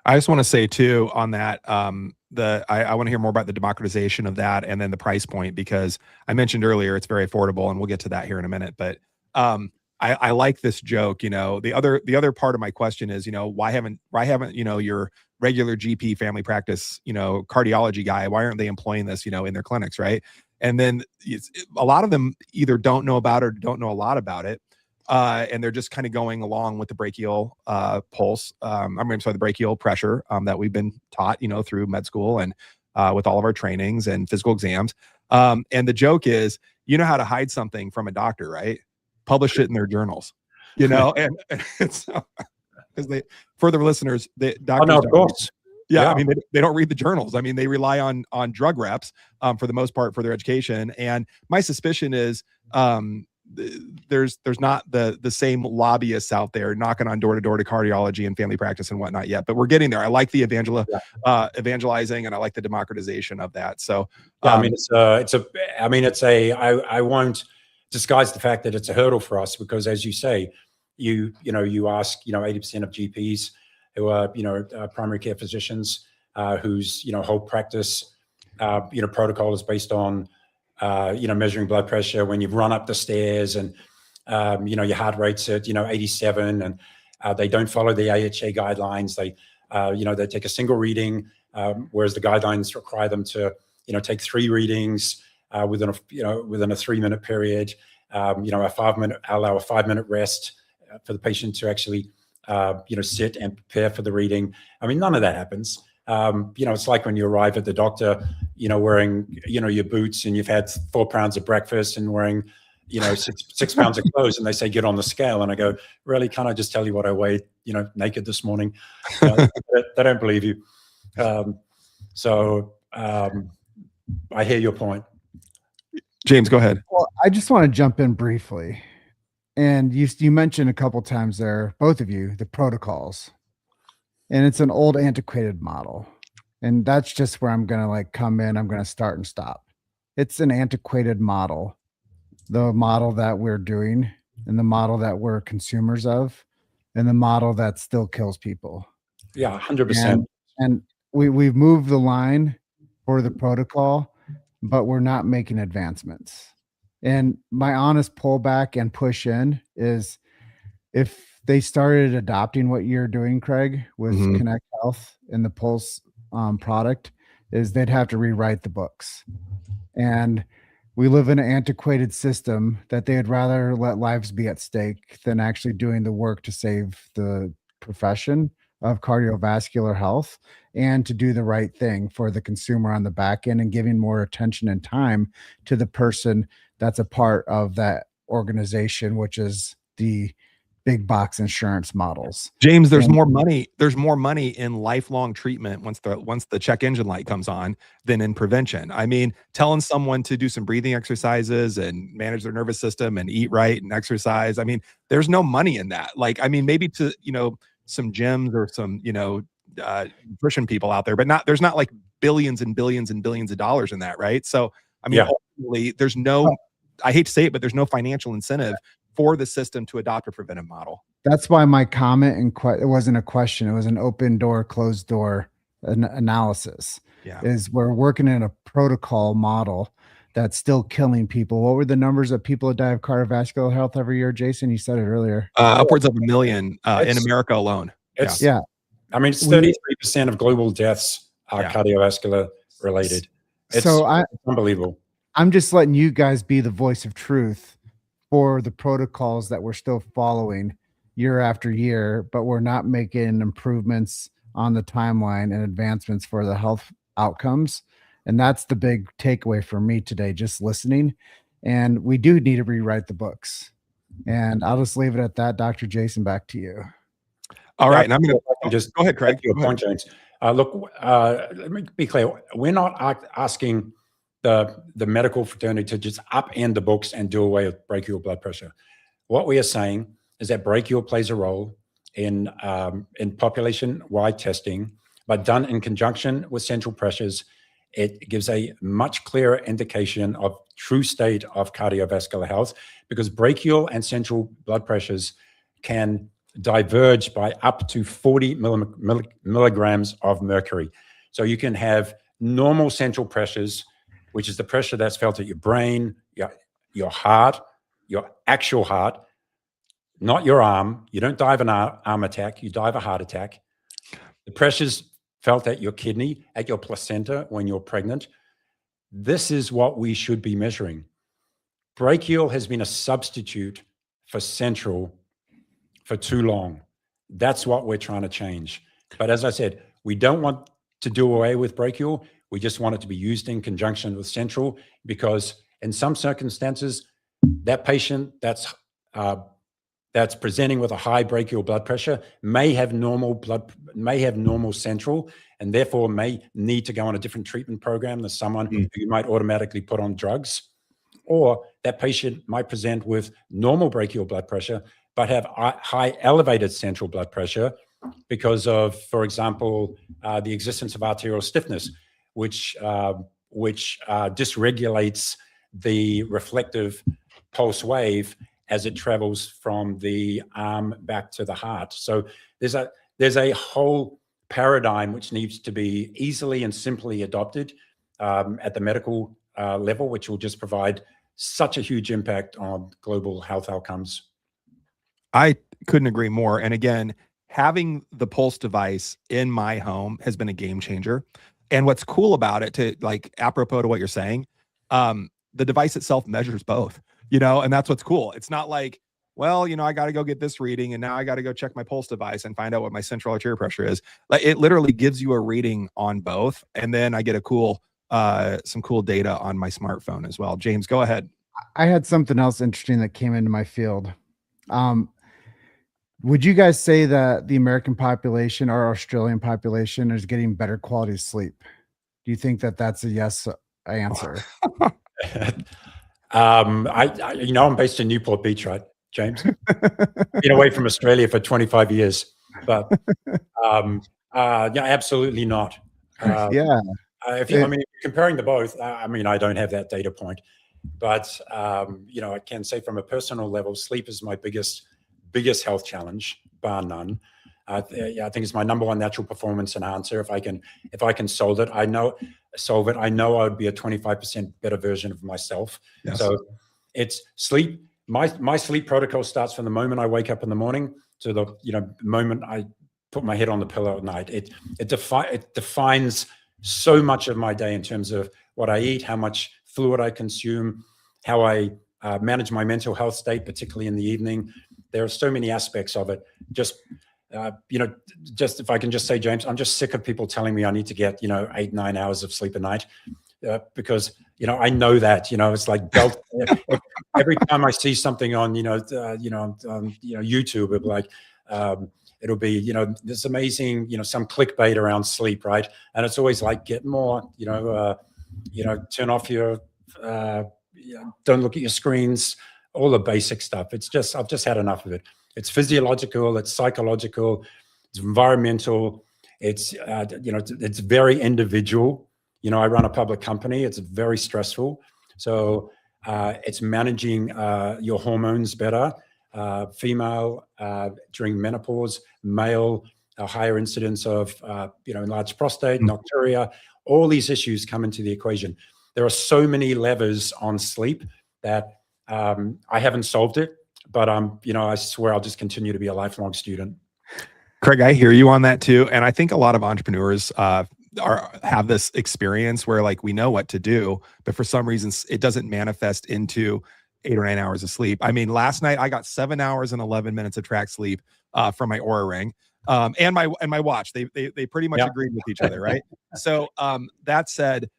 I just want to say too on that, I want to hear more about the democratization of that and then the price point, because I mentioned earlier it's very affordable, and we'll get to that here in a minute. But I like this joke. The other part of my question is, why haven't your regular GP family practice, cardiology guy, why aren't they employing this, in their clinics, right? And then a lot of them either don't know about it or don't know a lot about it. And they're just kind of going along with the brachial pulse. The brachial pressure that we've been taught, through med school and with all of our trainings and physical exams. And the joke is, how to hide something from a doctor, right? Publish it in their journals, and it's because for the listeners, the doctors. Oh, no, of course. Yeah, I mean, they don't read the journals. I mean, they rely on drug reps for the most part for their education. And my suspicion is there's not the same lobbyists out there knocking on door to door to cardiology and family practice and whatnot yet, but we're getting there. I like the evangelizing, and I like the democratization of that. So I won't disguise the fact that it's a hurdle for us, because as you say, you ask 80% of GPs who are primary care physicians whose whole practice protocol is based on measuring blood pressure when you've run up the stairs, and your heart rate's at 87, and they don't follow the AHA guidelines. They they take a single reading, whereas the guidelines require them to take 3 readings within a 3-minute period. Allow a 5-minute rest for the patient to actually sit and prepare for the reading. I mean, none of that happens. It's like when you arrive at the doctor, wearing, your boots, and you've had 4 pounds of breakfast and wearing, 6 pounds of clothes, and they say, get on the scale. And I go, really? Can't I just tell you what I weighed, naked this morning? They don't believe you. I hear your point. James, go ahead. Well, I just want to jump in briefly. And you mentioned a couple times there, both of you, the protocols. And it's an old antiquated model. And that's just where I'm going to come in. I'm going to start and stop. It's an antiquated model. The model that we're doing, and the model that we're consumers of, and the model that still kills people. Yeah, 100%. And we've moved the line for the protocol, but we're not making advancements. And my honest pullback and push in is, if they started adopting what you're doing, Craig, with Connect Health and the Pulse product, is they'd have to rewrite the books. And we live in an antiquated system that they'd rather let lives be at stake than actually doing the work to save the profession of cardiovascular health and to do the right thing for the consumer on the back end and giving more attention and time to the person that's a part of that organization, which is the big box insurance models. James, there's And- more money. There's more money in lifelong treatment once the check engine light comes on than in prevention. I mean, telling someone to do some breathing exercises and manage their nervous system and eat right and exercise. I mean, there's no money in that. Like, I mean, maybe to, some gyms or some, nutrition people out there, but there's not like billions and billions and billions of dollars in that. Right. So, I mean, ultimately there's no, I hate to say it, but there's no financial incentive for the system to adopt a preventive model. That's why my comment it wasn't a question. It was an open door, closed door analysis. Yeah. Is we're working in a protocol model that's still killing people. What were the numbers of people that die of cardiovascular health every year, Jason? You said it earlier. Upwards of 1 million in America alone. Yeah. I mean, it's 33% of global deaths are cardiovascular related. It's unbelievable. I'm just letting you guys be the voice of truth for the protocols that we're still following year after year, but we're not making improvements on the timeline and advancements for the health outcomes. And that's the big takeaway for me today, just listening. And we do need to rewrite the books. And I'll just leave it at that. Dr. Jason, back to you. All right. And I'm going to just go ahead, Craig. Your point, James. Look, let me be clear. We're not asking the medical fraternity to just upend the books and do away with brachial blood pressure. What we are saying is that brachial plays a role in population-wide testing, but done in conjunction with central pressures, it gives a much clearer indication of true state of cardiovascular health, because brachial and central blood pressures can diverge by up to 40 milligrams of mercury. So you can have normal central pressures, which is the pressure that's felt at your brain, your heart, your actual heart, not your arm. You don't die of an arm attack, you die of a heart attack. The pressures felt at your kidney, at your placenta when you're pregnant. This is what we should be measuring. Brachial has been a substitute for central for too long. That's what we're trying to change. But as I said, we don't want to do away with brachial. We just want it to be used in conjunction with central, because in some circumstances, that patient that's presenting with a high brachial blood pressure may have normal central, and therefore may need to go on a different treatment program than someone who you might automatically put on drugs. Or that patient might present with normal brachial blood pressure, but have high elevated central blood pressure because of, for example, the existence of arterial stiffness, which dysregulates the reflective pulse wave as it travels from the arm back to the heart. So there's a whole paradigm which needs to be easily and simply adopted at the medical level, which will just provide such a huge impact on global health outcomes. I couldn't agree more. And again, having the Pulse device in my home has been a game changer. And what's cool about it, to like apropos to what you're saying, the device itself measures both, and that's what's cool. It's not like, well, I got to go get this reading and now I got to go check my Pulse device and find out what my central arterial pressure is. Like, it literally gives you a reading on both. And then I get some cool data on my smartphone as well. James, go ahead. I had something else interesting that came into my field. Would you guys say that the American population or Australian population is getting better quality of sleep? Do you think that that's a yes answer? I'm based in Newport Beach, right, James? Been away from Australia for 25 years, but absolutely not. Comparing the both, I don't have that data point, but I can say from a personal level, sleep is my biggest health challenge, bar none. I think it's my number one natural performance enhancer. If I can solve it, I know I would be a 25% better version of myself. Yes. So it's sleep. My sleep protocol starts from the moment I wake up in the morning to the moment I put my head on the pillow at night. It defines so much of my day in terms of what I eat, how much fluid I consume, how I manage my mental health state, particularly in the evening. There are so many aspects of it. Just just if I can just say, James, I'm just sick of people telling me I need to get 8-9 hours of sleep a night, because I know that it's like belt. Every time I see something on YouTube, it'll like it'll be this amazing some clickbait around sleep, right? And it's always like get more, turn off your don't look at your screens, all the basic stuff. It's just I've just had enough of it. It's physiological, it's psychological, it's environmental, it's it's very individual. I run a public company. It's very stressful. So it's managing your hormones better. Female during menopause, male, a higher incidence of enlarged prostate, nocturia. All these issues come into the equation. There are so many levers on sleep that I haven't solved it, but I swear I'll just continue to be a lifelong student. Craig, I hear you on that too, and I think a lot of entrepreneurs have this experience where like we know what to do, but for some reasons it doesn't manifest into 8 or 9 hours of sleep. I mean, last night I got 7 hours and 11 minutes of track sleep from my Oura Ring and my watch. They pretty much agreed with each other, right? So that said,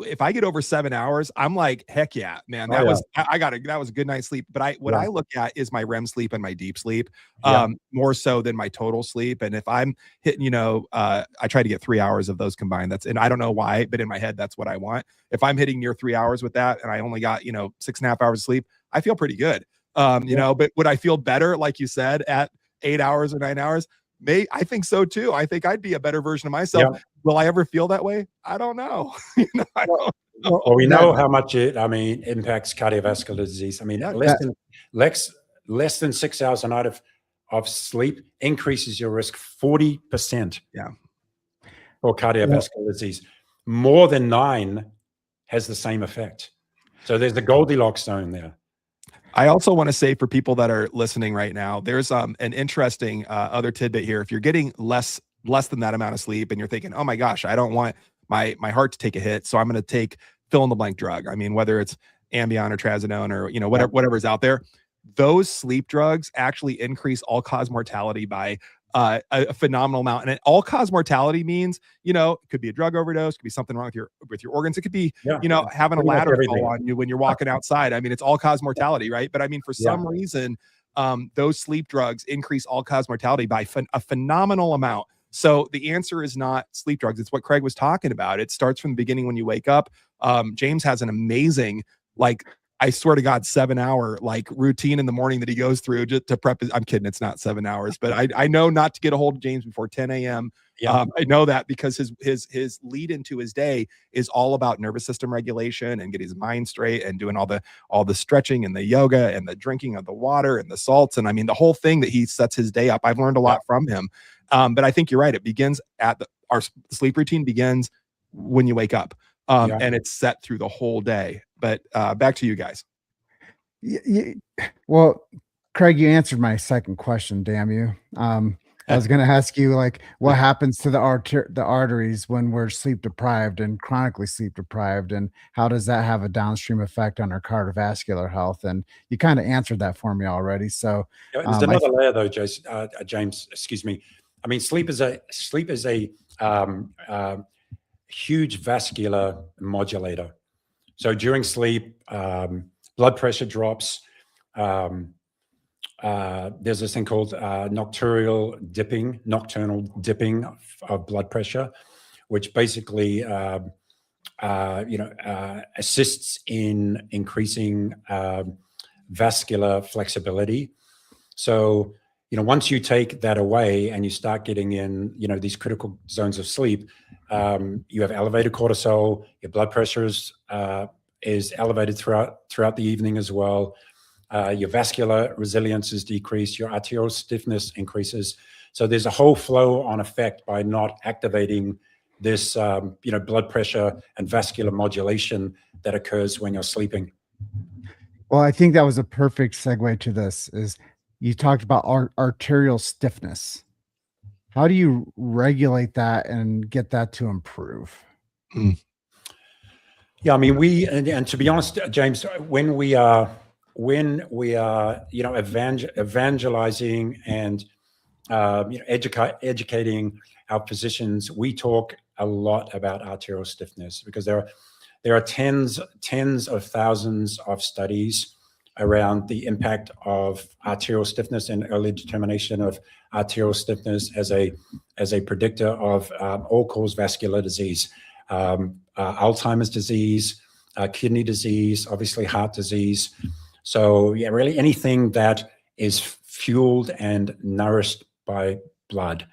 if I get over 7 hours, I'm like, heck yeah, man. That was a good night's sleep. But I look at is my REM sleep and my deep sleep more so than my total sleep. And if I'm hitting, I try to get 3 hours of those combined. And I don't know why, but in my head, that's what I want. If I'm hitting near 3 hours with that and I only got, 6.5 hours of sleep, I feel pretty good. But would I feel better, like you said, at 8 hours or 9 hours? I think so too. I think I'd be a better version of myself. Yeah. Will I ever feel that way? I don't know. I don't know. Well, we know how much it impacts cardiovascular disease. I mean, less than 6 hours a night of sleep increases your risk 40%. Yeah. For cardiovascular disease. More than 9 has the same effect. So there's the Goldilocks zone there. I also want to say for people that are listening right now, there's an interesting other tidbit here. If you're getting less than that amount of sleep and you're thinking, oh my gosh, I don't want my heart to take a hit, so I'm going to take fill in the blank drug. I mean, whether it's Ambien or Trazodone or whatever's out there, those sleep drugs actually increase all-cause mortality by a phenomenal amount. And all-cause mortality means, it could be a drug overdose, could be something wrong with your organs. It could be, having a ladder fall on you when you're walking outside. I mean, it's all-cause mortality, right? But I mean, for some reason, those sleep drugs increase all-cause mortality by a phenomenal amount. So the answer is not sleep drugs. It's what Craig was talking about. It starts from the beginning when you wake up. James has an amazing, I swear to God, 7-hour routine in the morning that he goes through to prep. I'm kidding. It's not 7 hours, but I know not to get a hold of James before 10 a.m. Yeah. I know that because his lead into his day is all about nervous system regulation and getting his mind straight and doing all the stretching and the yoga and the drinking of the water and the salts. And I mean, the whole thing that he sets his day up, I've learned a lot from him. But I think you're right. It begins our sleep routine begins when you wake up. And it's set through the whole day. But back to you guys. Well, Craig, you answered my second question. Damn you! I was going to ask you, what happens to the arteries when we're sleep deprived and chronically sleep deprived, and how does that have a downstream effect on our cardiovascular health? And you kind of answered that for me already. So there's another layer, though, James. Excuse me. I mean, sleep is a huge vascular modulator. So during sleep, blood pressure drops. There's this thing called nocturnal dipping of blood pressure, which basically assists in increasing vascular flexibility. So once you take that away and you start getting in these critical zones of sleep, you have elevated cortisol, your blood pressure is elevated throughout the evening as well. Your vascular resilience is decreased, your arterial stiffness increases. So there's a whole flow-on effect by not activating this blood pressure and vascular modulation that occurs when you're sleeping. Well, I think that was a perfect segue to this. Is you talked about arterial stiffness. How do you regulate that and get that to improve? Yeah, I mean, and to be honest, James, when we are evangelizing and educating our physicians, we talk a lot about arterial stiffness because there are tens of thousands of studies around the impact of arterial stiffness and early determination of arterial stiffness as a predictor of all-cause vascular disease, Alzheimer's disease, kidney disease, obviously heart disease. So yeah, really anything that is fueled and nourished by blood.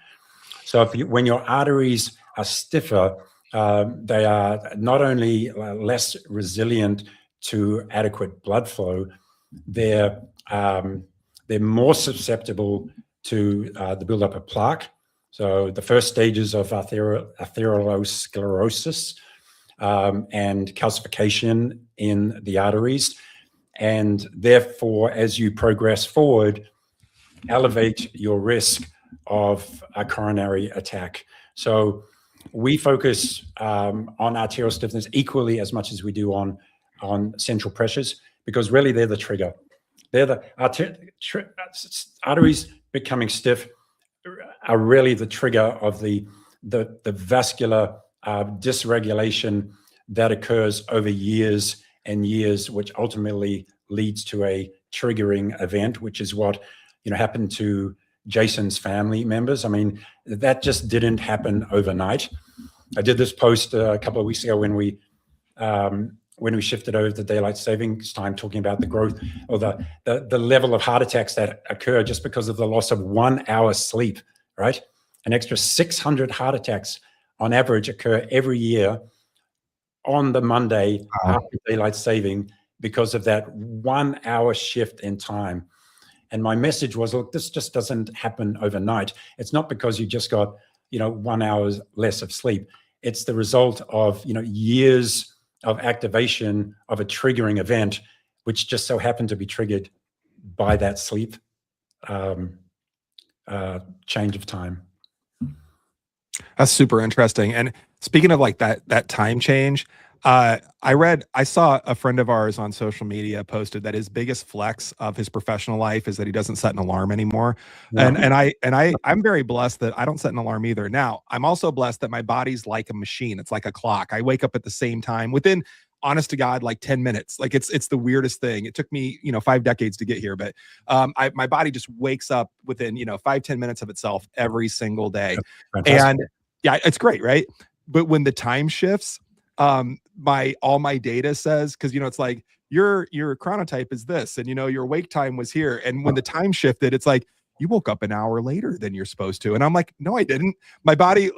So when your arteries are stiffer, they are not only less resilient to adequate blood flow, they're more susceptible to the buildup of plaque. So the first stages of atherosclerosis and calcification in the arteries, and therefore, as you progress forward, elevate your risk of a coronary attack. So we focus on arterial stiffness equally as much as we do on central pressures, because really they're the trigger. They're the arteries becoming stiff are really the trigger of the vascular dysregulation that occurs over years and years, which ultimately leads to a triggering event, which is what happened to Jason's family members. I mean, that just didn't happen overnight. I did this post a couple of weeks ago when we shifted over to daylight savings time, talking about the growth or the level of heart attacks that occur just because of the loss of 1 hour sleep, right? An extra 600 heart attacks on average occur every year on the Monday after daylight saving because of that 1 hour shift in time. And my message was, look, this just doesn't happen overnight. It's not because you just got, 1 hour less of sleep. It's the result of, years of activation of a triggering event, which just so happened to be triggered by that sleep change of time. That's super interesting. And speaking of like that time change, I saw a friend of ours on social media posted that his biggest flex of his professional life is that he doesn't set an alarm anymore. Yeah. And I'm very blessed that I don't set an alarm either. Now, I'm also blessed that my body's like a machine. It's like a clock. I wake up at the same time within, honest to God, like 10 minutes. Like it's the weirdest thing. It took me, 5 decades to get here, but my body just wakes up within, 5-10 minutes of itself every single day. And yeah, it's great, right? But when the time shifts, all my data says, because it's like your chronotype is this, and your wake time was here, and when the time shifted, it's like you woke up an hour later than you're supposed to, and I'm like, no, I didn't. My body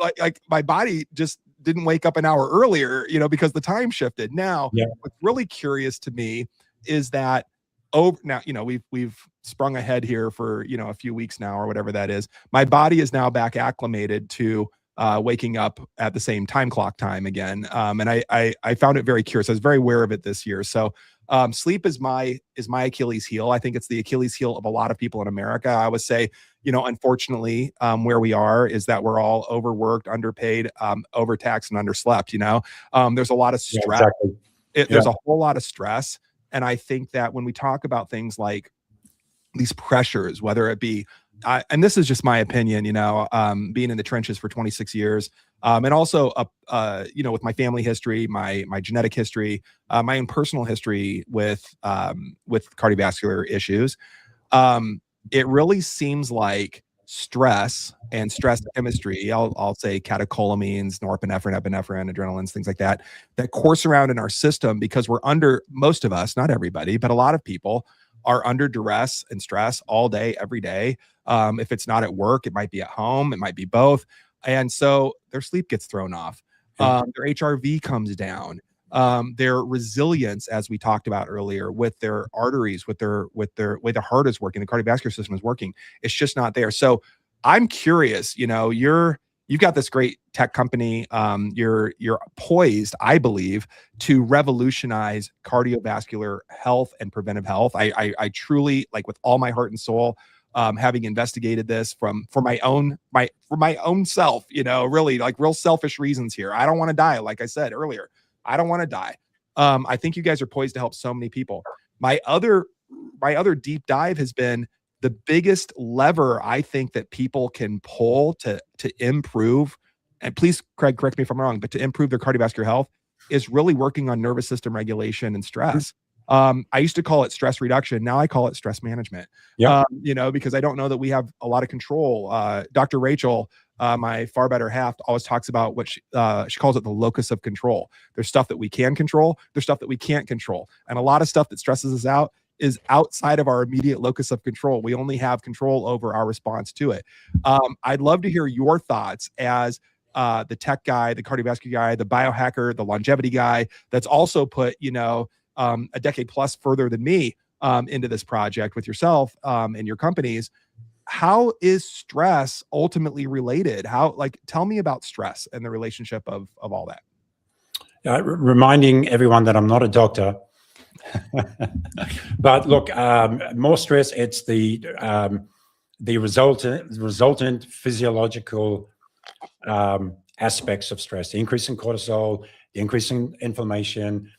my body just didn't wake up an hour earlier, because the time shifted. Now, what's really curious to me is that now we've sprung ahead here for a few weeks now or whatever that is. My body is now back acclimated to waking up at the same time clock time again. And I found it very curious. I was very aware of it this year. So sleep is my Achilles heel. I think it's the Achilles heel of a lot of people in America. I would say, unfortunately, where we are is that we're all overworked, underpaid, overtaxed, and underslept. There's a lot of stress. Yeah, exactly. There's a whole lot of stress. And I think that when we talk about things like these pressures, whether it be and this is just my opinion, being in the trenches for 26 years, and also, with my family history, my genetic history, my own personal history with cardiovascular issues, it really seems like stress and stress chemistry, I'll say catecholamines, norepinephrine, epinephrine, adrenalines, things like that course around in our system because we're under, most of us, not everybody, but a lot of people are under duress and stress all day, every day. If it's not at work, it might be at home, it might be both. And so their sleep gets thrown off. Their HRV comes down. Their resilience, as we talked about earlier, with their arteries, with their way the heart is working, the cardiovascular system is working, it's just not there. So I'm curious, you've got this great tech company. You're poised, I believe, to revolutionize cardiovascular health and preventive health. I truly, like, with all my heart and soul, having investigated this for my own self, really, like, real selfish reasons here. I don't want to die. Like I said earlier, I don't want to die. I think you guys are poised to help so many people. My other deep dive has been the biggest lever I think that people can pull to improve, and please, Craig, correct me if I'm wrong, but to improve their cardiovascular health is really working on nervous system regulation and stress. I used to call it stress reduction. Now I call it stress management. Yeah. Because I don't know that we have a lot of control. Dr. Rachel, my far better half, always talks about what she calls it the locus of control. There's stuff that we can control. There's stuff that we can't control. And a lot of stuff that stresses us out is outside of our immediate locus of control. We only have control over our response to it. I'd love to hear your thoughts as the tech guy, the cardiovascular guy, the biohacker, the longevity guy that's also put, a decade plus further than me into this project with yourself and your companies. How is stress ultimately related? Tell me about stress and the relationship of all that. Reminding everyone that I'm not a doctor, but look, more stress, it's the resultant physiological aspects of stress, the increase in cortisol, the increase in inflammation,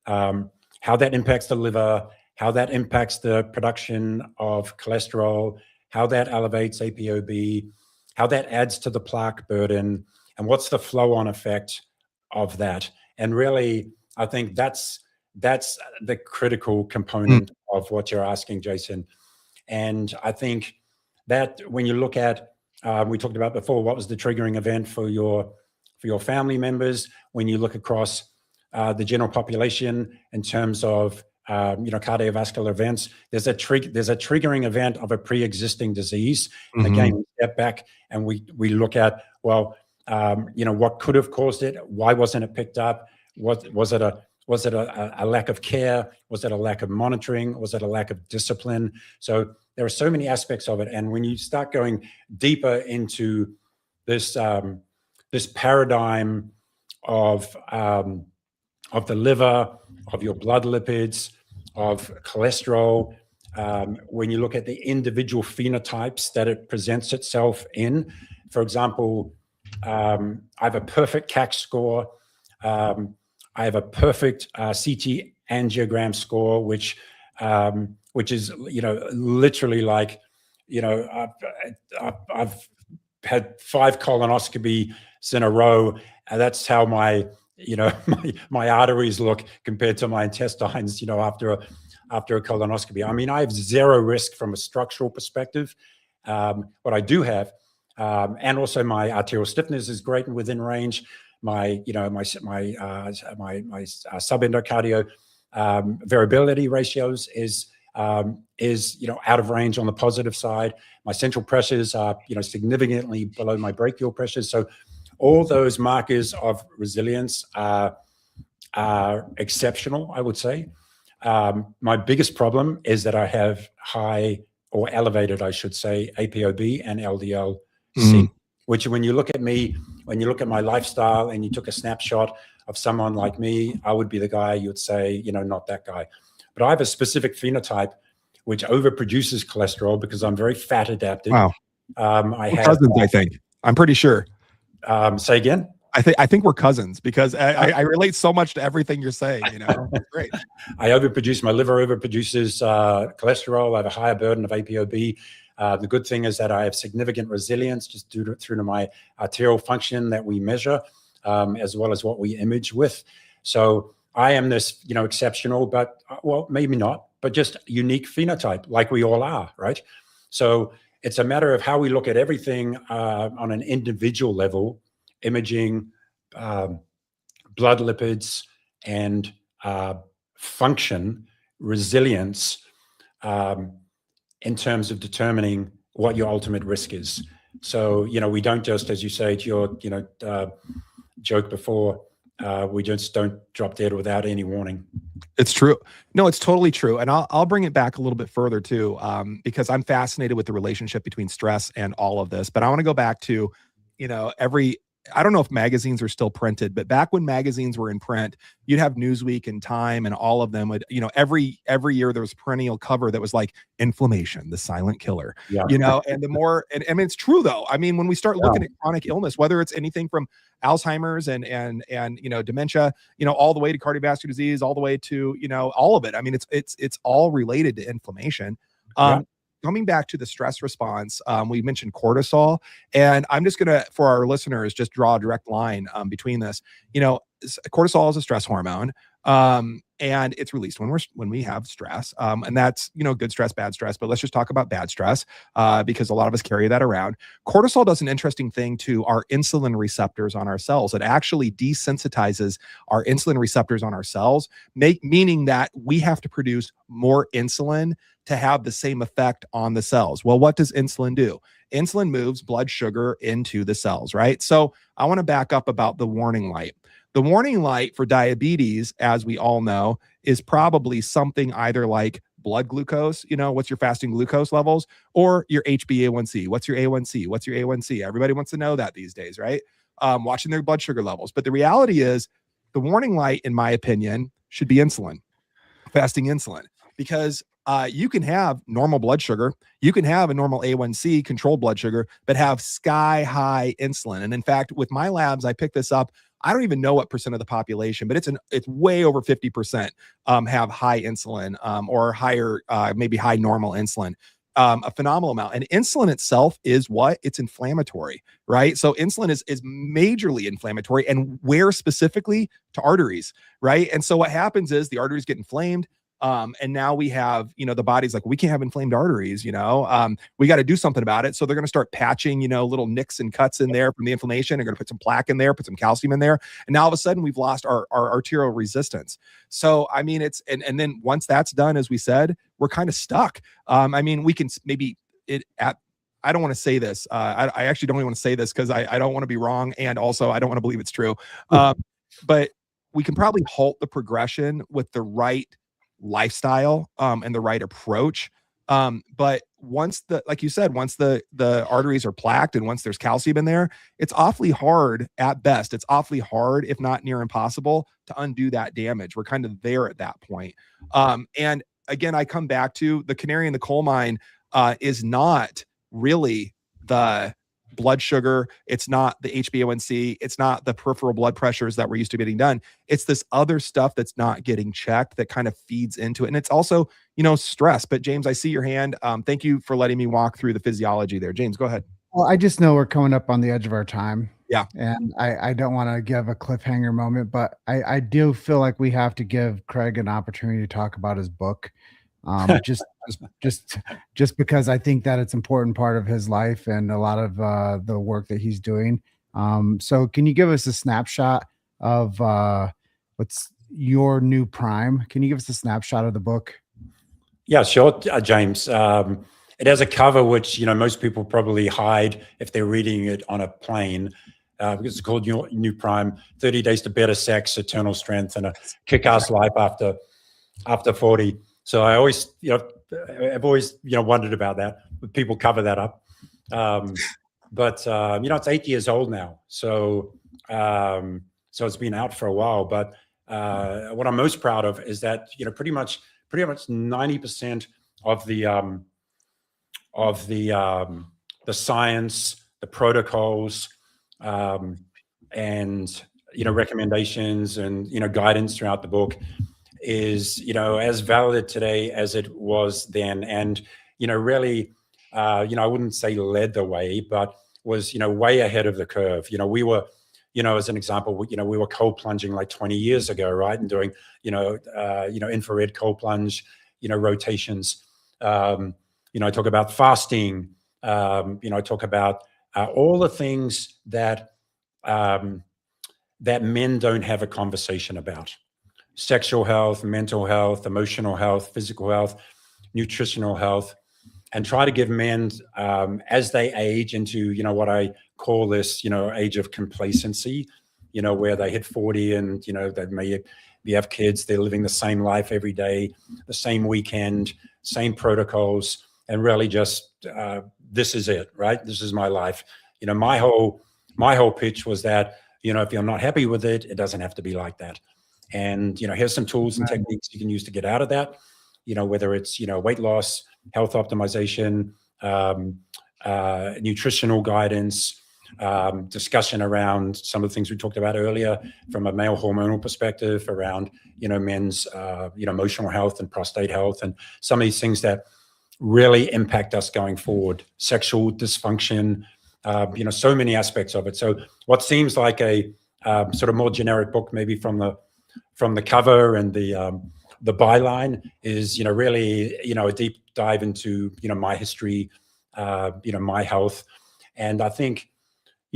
how that impacts the liver, how that impacts the production of cholesterol, how that elevates ApoB, how that adds to the plaque burden, and what's the flow-on effect of that. And really, I think that's the critical component of what you're asking, Jason. And I think that when you look at, we talked about before, what was the triggering event for your family members? When you look across the general population in terms of cardiovascular events, there's a triggering event of a pre-existing disease. And again, we step back and we look at, well, what could have caused it? Why wasn't it picked up? Was it a lack of care? Was it a lack of monitoring? Was it a lack of discipline? So there are so many aspects of it. And when you start going deeper into this paradigm of the liver, of your blood lipids, of cholesterol, when you look at the individual phenotypes that it presents itself in. For example, I have a perfect CAC score. I have a perfect CT angiogram score, which is, literally like, I've had 5 colonoscopies in a row, and that's how my arteries look compared to my intestines, after a colonoscopy. I mean, I have zero risk from a structural perspective. What I do have, and also my arterial stiffness is great and within range. My subendocardio variability ratios is out of range on the positive side. My central pressures are, significantly below my brachial pressures. So all those markers of resilience are exceptional, I would say. My biggest problem is that I have high, or elevated, I should say, ApoB and LDL-C, which when you look at me, when you look at my lifestyle and you took a snapshot of someone like me, I would be the guy you would say, not that guy. But I have a specific phenotype which overproduces cholesterol because I'm very fat adapted. Wow. We're cousins, I think. I'm pretty sure. Say again? I think we're cousins because I relate so much to everything you're saying. It's great. My liver overproduces cholesterol. I have a higher burden of ApoB. The good thing is that I have significant resilience just through to my arterial function that we measure, as well as what we image with. So I am this, exceptional, but well, maybe not, but just unique phenotype, like we all are, right? So it's a matter of how we look at everything on an individual level, imaging, blood lipids, and function, resilience, in terms of determining what your ultimate risk is. So, we don't just, as you say to your, joke before, we just don't drop dead without any warning. It's true. No, it's totally true. And I'll bring it back a little bit further too, because I'm fascinated with the relationship between stress and all of this. But I want to go back to, I don't know if magazines are still printed, but back when magazines were in print, you'd have Newsweek and Time, and all of them would, every year there was a perennial cover that was like inflammation, the silent killer, and the more, and I mean, it's true though. I mean, when we start looking at chronic illness, whether it's anything from Alzheimer's and dementia, all the way to cardiovascular disease, all the way to, all of it. I mean, it's all related to inflammation. coming back to the stress response, we mentioned cortisol, and I'm just gonna, for our listeners, just draw a direct line between this. Cortisol is a stress hormone, and it's released when we have stress, and that's good stress, bad stress. But let's just talk about bad stress because a lot of us carry that around. Cortisol does an interesting thing to our insulin receptors on our cells. It actually desensitizes our insulin receptors on our cells, meaning that we have to produce more insulin to have the same effect on the cells. Well, what does insulin do? Insulin moves blood sugar into the cells, right? So I want to back up about the warning light. The warning light for diabetes, as we all know, is probably something either like blood glucose, what's your fasting glucose levels, or your HbA1c. What's your A1c? What's your A1c? Everybody wants to know that these days, right? Watching their blood sugar levels. But the reality is the warning light, in my opinion, should be insulin, fasting insulin, because you can have normal blood sugar, you can have a normal A1c, controlled blood sugar, but have sky high insulin. And in fact, with my labs, I picked this up. I don't even know what percent of the population, but it's way over 50% have high insulin or higher, maybe high normal insulin. A phenomenal amount. And insulin itself is what? It's inflammatory, right? So insulin is majorly inflammatory, and where specifically? To arteries, right? And so what happens is the arteries get inflamed. And now we have, the body's like, we can't have inflamed arteries, we got to do something about it. So they're going to start patching, little nicks and cuts in there from the inflammation. They're going to put some plaque in there, put some calcium in there. And now all of a sudden we've lost our arterial resistance. So, I mean, and then once that's done, as we said, we're kind of stuck. We can maybe I don't want to say this. I actually don't even want to say this because I don't want to be wrong. And also I don't want to believe it's true. But we can probably halt the progression with the right lifestyle and the right approach. But once like you said, once the arteries are plaqued and once there's calcium in there, it's awfully hard at best. It's awfully hard, if not near impossible, to undo that damage. We're kind of there at that point. And again, I come back to the canary in the coal mine is not really the blood sugar. It's not the HbA1c. It's not the peripheral blood pressures that we're used to getting done. It's this other stuff that's not getting checked that kind of feeds into it. And it's also, stress. But James, I see your hand. Thank you for letting me walk through the physiology there. James, go ahead. Well, I just know we're coming up on the edge of our time. Yeah. And I don't want to give a cliffhanger moment, but I do feel like we have to give Craig an opportunity to talk about his book. Just because I think that it's an important part of his life and a lot of the work that he's doing. So can you give us a snapshot of what's your new prime? Can you give us a snapshot of the book? Yeah, sure, James. It has a cover which most people probably hide if they're reading it on a plane. Because it's called New Prime: 30 Days to Better Sex, Eternal Strength, and a Kick-Ass Life after 40. So I always, I've always, wondered about that. People cover that up. But it's 8 years old now. So it's been out for a while. But what I'm most proud of is that, pretty much 90% of the science, the protocols, and, recommendations and, guidance throughout the book is as valid today as it was then, and really I wouldn't say led the way, but was way ahead of the curve. We were as an example, we were cold plunging like 20 years ago, right, and doing infrared cold plunge rotations. I talk about fasting. I talk about all the things that men don't have a conversation about. Sexual health, mental health, emotional health, physical health, nutritional health, and try to give men, as they age into, what I call this, age of complacency, where they hit 40 and, they may have kids, they're living the same life every day, the same weekend, same protocols, and really just, this is it, right? This is my life. My whole pitch was that, if you're not happy with it, it doesn't have to be like that. And, here's some tools and techniques you can use to get out of that, whether it's, weight loss, health optimization, nutritional guidance, discussion around some of the things we talked about earlier from a male hormonal perspective around, men's, emotional health and prostate health, and some of these things that really impact us going forward. Sexual dysfunction, so many aspects of it. So what seems like a sort of more generic book, maybe from the cover and the byline, is really a deep dive into my history, my health. And I think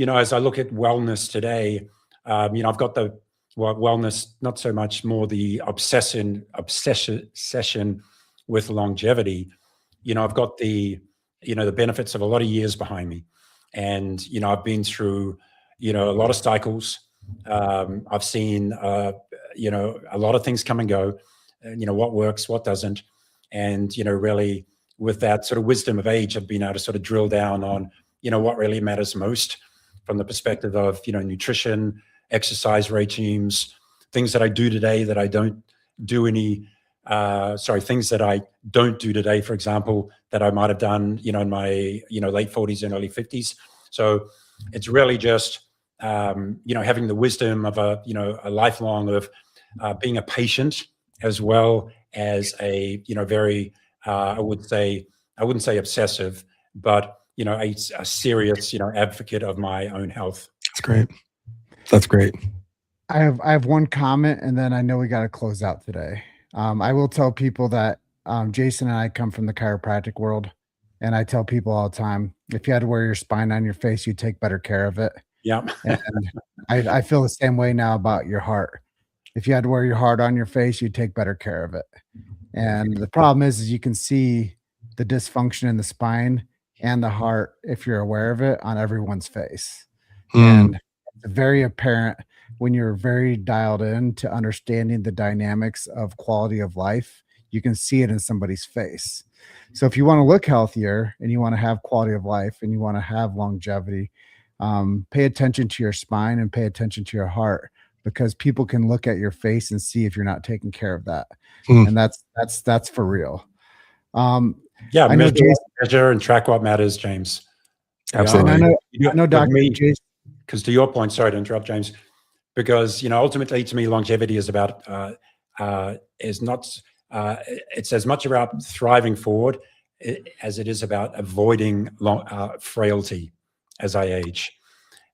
as I look at wellness today, I've got the wellness, not so much more the obsession with longevity. I've got the benefits of a lot of years behind me, and I've been through a lot of cycles. I've seen a lot of things come and go, what works, what doesn't, and really with that sort of wisdom of age, I've been able to sort of drill down on what really matters most from the perspective of nutrition, exercise regimes, things that I do today that I don't do things that I don't do today, for example, that I might have done, in my, late 40s and early 50s. So it's really just, having the wisdom of a lifelong of being a patient, as well as a, very, I wouldn't say obsessive, but, a serious, advocate of my own health. That's great. That's great. I have one comment, and then I know we got to close out today. I will tell people that Jason and I come from the chiropractic world, and I tell people all the time, if you had to wear your spine on your face, you'd take better care of it. Yeah. And I feel the same way now about your heart. If you had to wear your heart on your face, you'd take better care of it. And the problem is you can see the dysfunction in the spine and the heart, if you're aware of it, on everyone's face. And it's very apparent when you're very dialed in to understanding the dynamics of quality of life. You can see it in somebody's face. So if you want to look healthier and you want to have quality of life and you want to have longevity, pay attention to your spine and pay attention to your heart, because people can look at your face and see if you're not taking care of that. And that's for real. Yeah, measure and track what matters, James. Absolutely. I know Dr. Jason. Because to your point, sorry to interrupt, James, because ultimately to me longevity is about it's as much about thriving forward as it is about avoiding frailty as I age.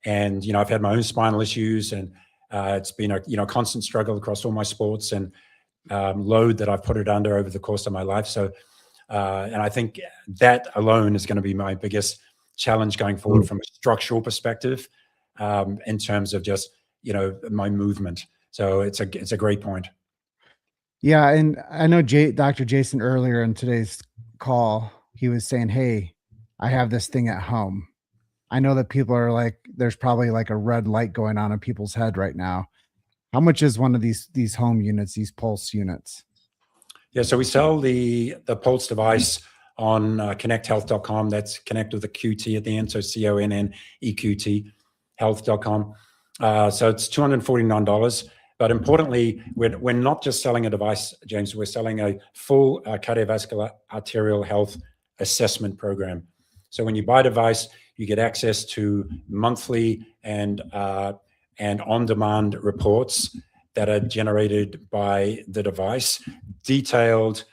And I've had my own spinal issues, and it's been a constant struggle across all my sports and load that I've put it under over the course of my life. So and I think that alone is going to be my biggest challenge going forward from a structural perspective, in terms of just my movement. So it's a great point. Yeah, and I know Dr. Jason earlier in today's call, he was saying, "Hey, I have this thing at home." I know that people are like, there's probably like a red light going on in people's head right now. How much is one of these home units, these pulse units? Yeah, so we sell the Pulse device on connecthealth.com. That's connect with a QT at the end, so CONNEQT health.com. So it's $249. But importantly, we're not just selling a device, James. We're selling a full cardiovascular arterial health assessment program. So when you buy a device, you get access to monthly and on-demand reports that are generated by the device, detailed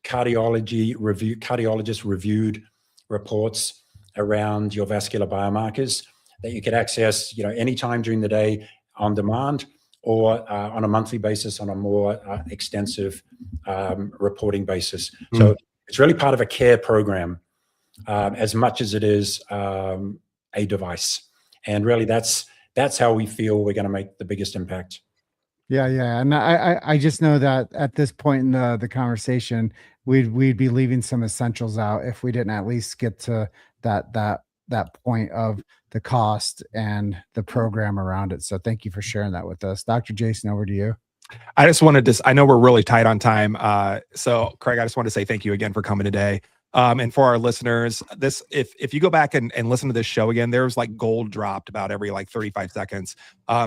cardiologist reviewed reports around your vascular biomarkers that you can access, anytime during the day on demand, or on a monthly basis on a more extensive reporting basis. So it's really part of a care program, as much as it is a device. And really that's how we feel we're going to make the biggest impact. Yeah. And I just know that at this point in the conversation, we'd be leaving some essentials out if we didn't at least get to that point of the cost and the program around it. So thank you for sharing that with us. Dr. Jason, over to you. I just wanted to, I know we're really tight on time. So Craig, I just want to say thank you again for coming today. And for our listeners, if you go back and listen to this show again, there's like gold dropped about every 35 seconds.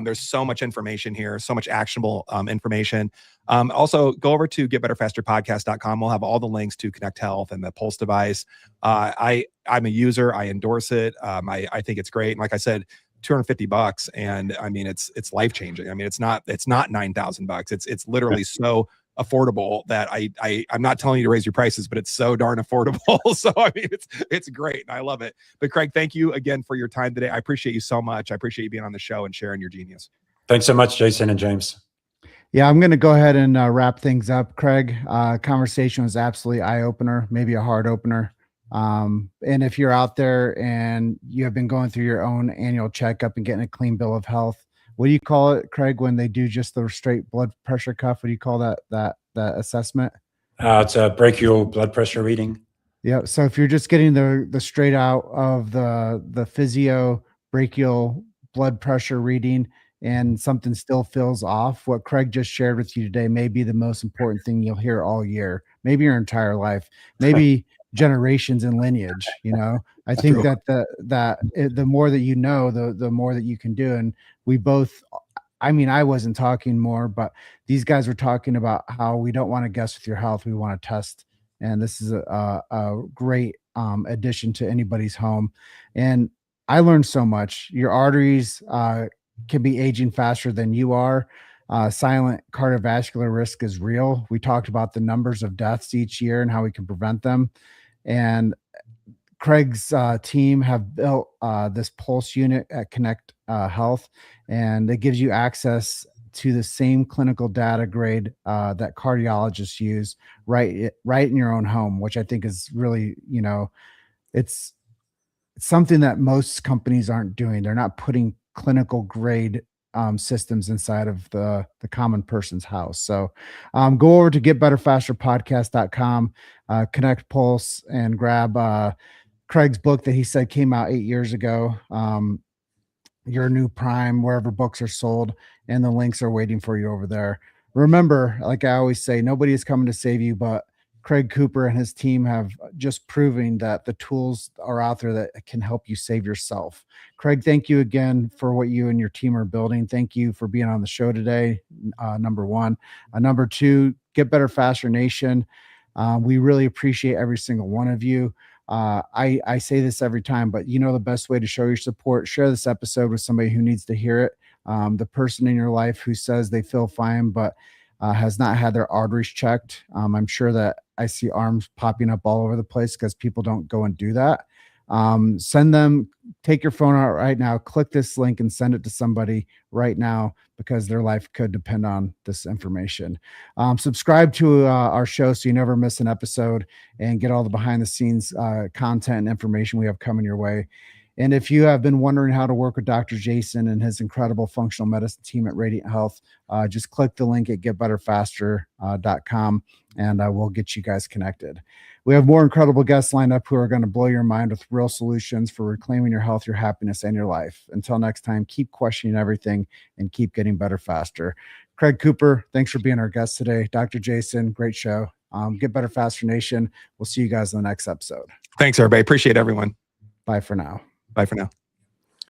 There's so much information here, so much actionable information. Also go over to getbetterfasterpodcast.com. We'll have all the links to Connect Health and the Pulse device. I'm a user. I endorse it. I think it's great. And like I said, $250. And I mean, it's life-changing. I mean, it's not $9,000. It's literally so affordable that I'm not telling you to raise your prices, but it's so darn affordable. So I mean, it's great. I love it. But Craig, thank you again for your time today. I appreciate you so much. I appreciate you being on the show and sharing your genius. Thanks so much, Jason and James. Yeah, I'm going to go ahead and wrap things up, Craig. Conversation was absolutely eye-opener, maybe a heart opener. And if you're out there and you have been going through your own annual checkup and getting a clean bill of health, what do you call it, Craig, when they do just the straight blood pressure cuff? What do you call that assessment? It's a brachial blood pressure reading. Yeah. So if you're just getting the straight out of the physio brachial blood pressure reading and something still feels off, what Craig just shared with you today may be the most important thing you'll hear all year, maybe your entire life, maybe generations and lineage. I think that the more that you know, the more that you can do. And we both, I mean, I wasn't talking more, but these guys were talking about how we don't want to guess with your health. We want to test. And this is a great addition to anybody's home. And I learned so much. Your arteries can be aging faster than you are. Silent cardiovascular risk is real. We talked about the numbers of deaths each year and how we can prevent them. And Craig's team have built this pulse unit at Connect Health, and it gives you access to the same clinical data grade that cardiologists use right in your own home, which I think is really, it's something that most companies aren't doing. They're not putting clinical grade systems inside of the common person's house. So go over to getbetterfasterpodcast.com, connect Pulse, and grab Craig's book that he said came out 8 years ago. Your New Prime, wherever books are sold, and the links are waiting for you over there. Remember, like I always say, nobody is coming to save you, but Craig Cooper and his team have just proven that the tools are out there that can help you save yourself. Craig, thank you again for what you and your team are building. Thank you for being on the show today, number one. Number two, Get Better Faster Nation. We really appreciate every single one of you. I say this every time, but the best way to show your support, share this episode with somebody who needs to hear it. The person in your life who says they feel fine, but has not had their arteries checked. I'm sure that I see arms popping up all over the place because people don't go and do that. Send them, take your phone out right now, click this link and send it to somebody right now because their life could depend on this information. Subscribe to our show so you never miss an episode and get all the behind the scenes content and information we have coming your way. And if you have been wondering how to work with Dr. Jason and his incredible functional medicine team at Radiant Health, just click the link at getbetterfaster.com and we'll get you guys connected. We have more incredible guests lined up who are going to blow your mind with real solutions for reclaiming your health, your happiness, and your life. Until next time, keep questioning everything and keep getting better faster. Craig Cooper, thanks for being our guest today. Dr. Jason, great show. Get Better Faster Nation. We'll see you guys in the next episode. Thanks, everybody. Appreciate everyone. Bye for now. Bye for now.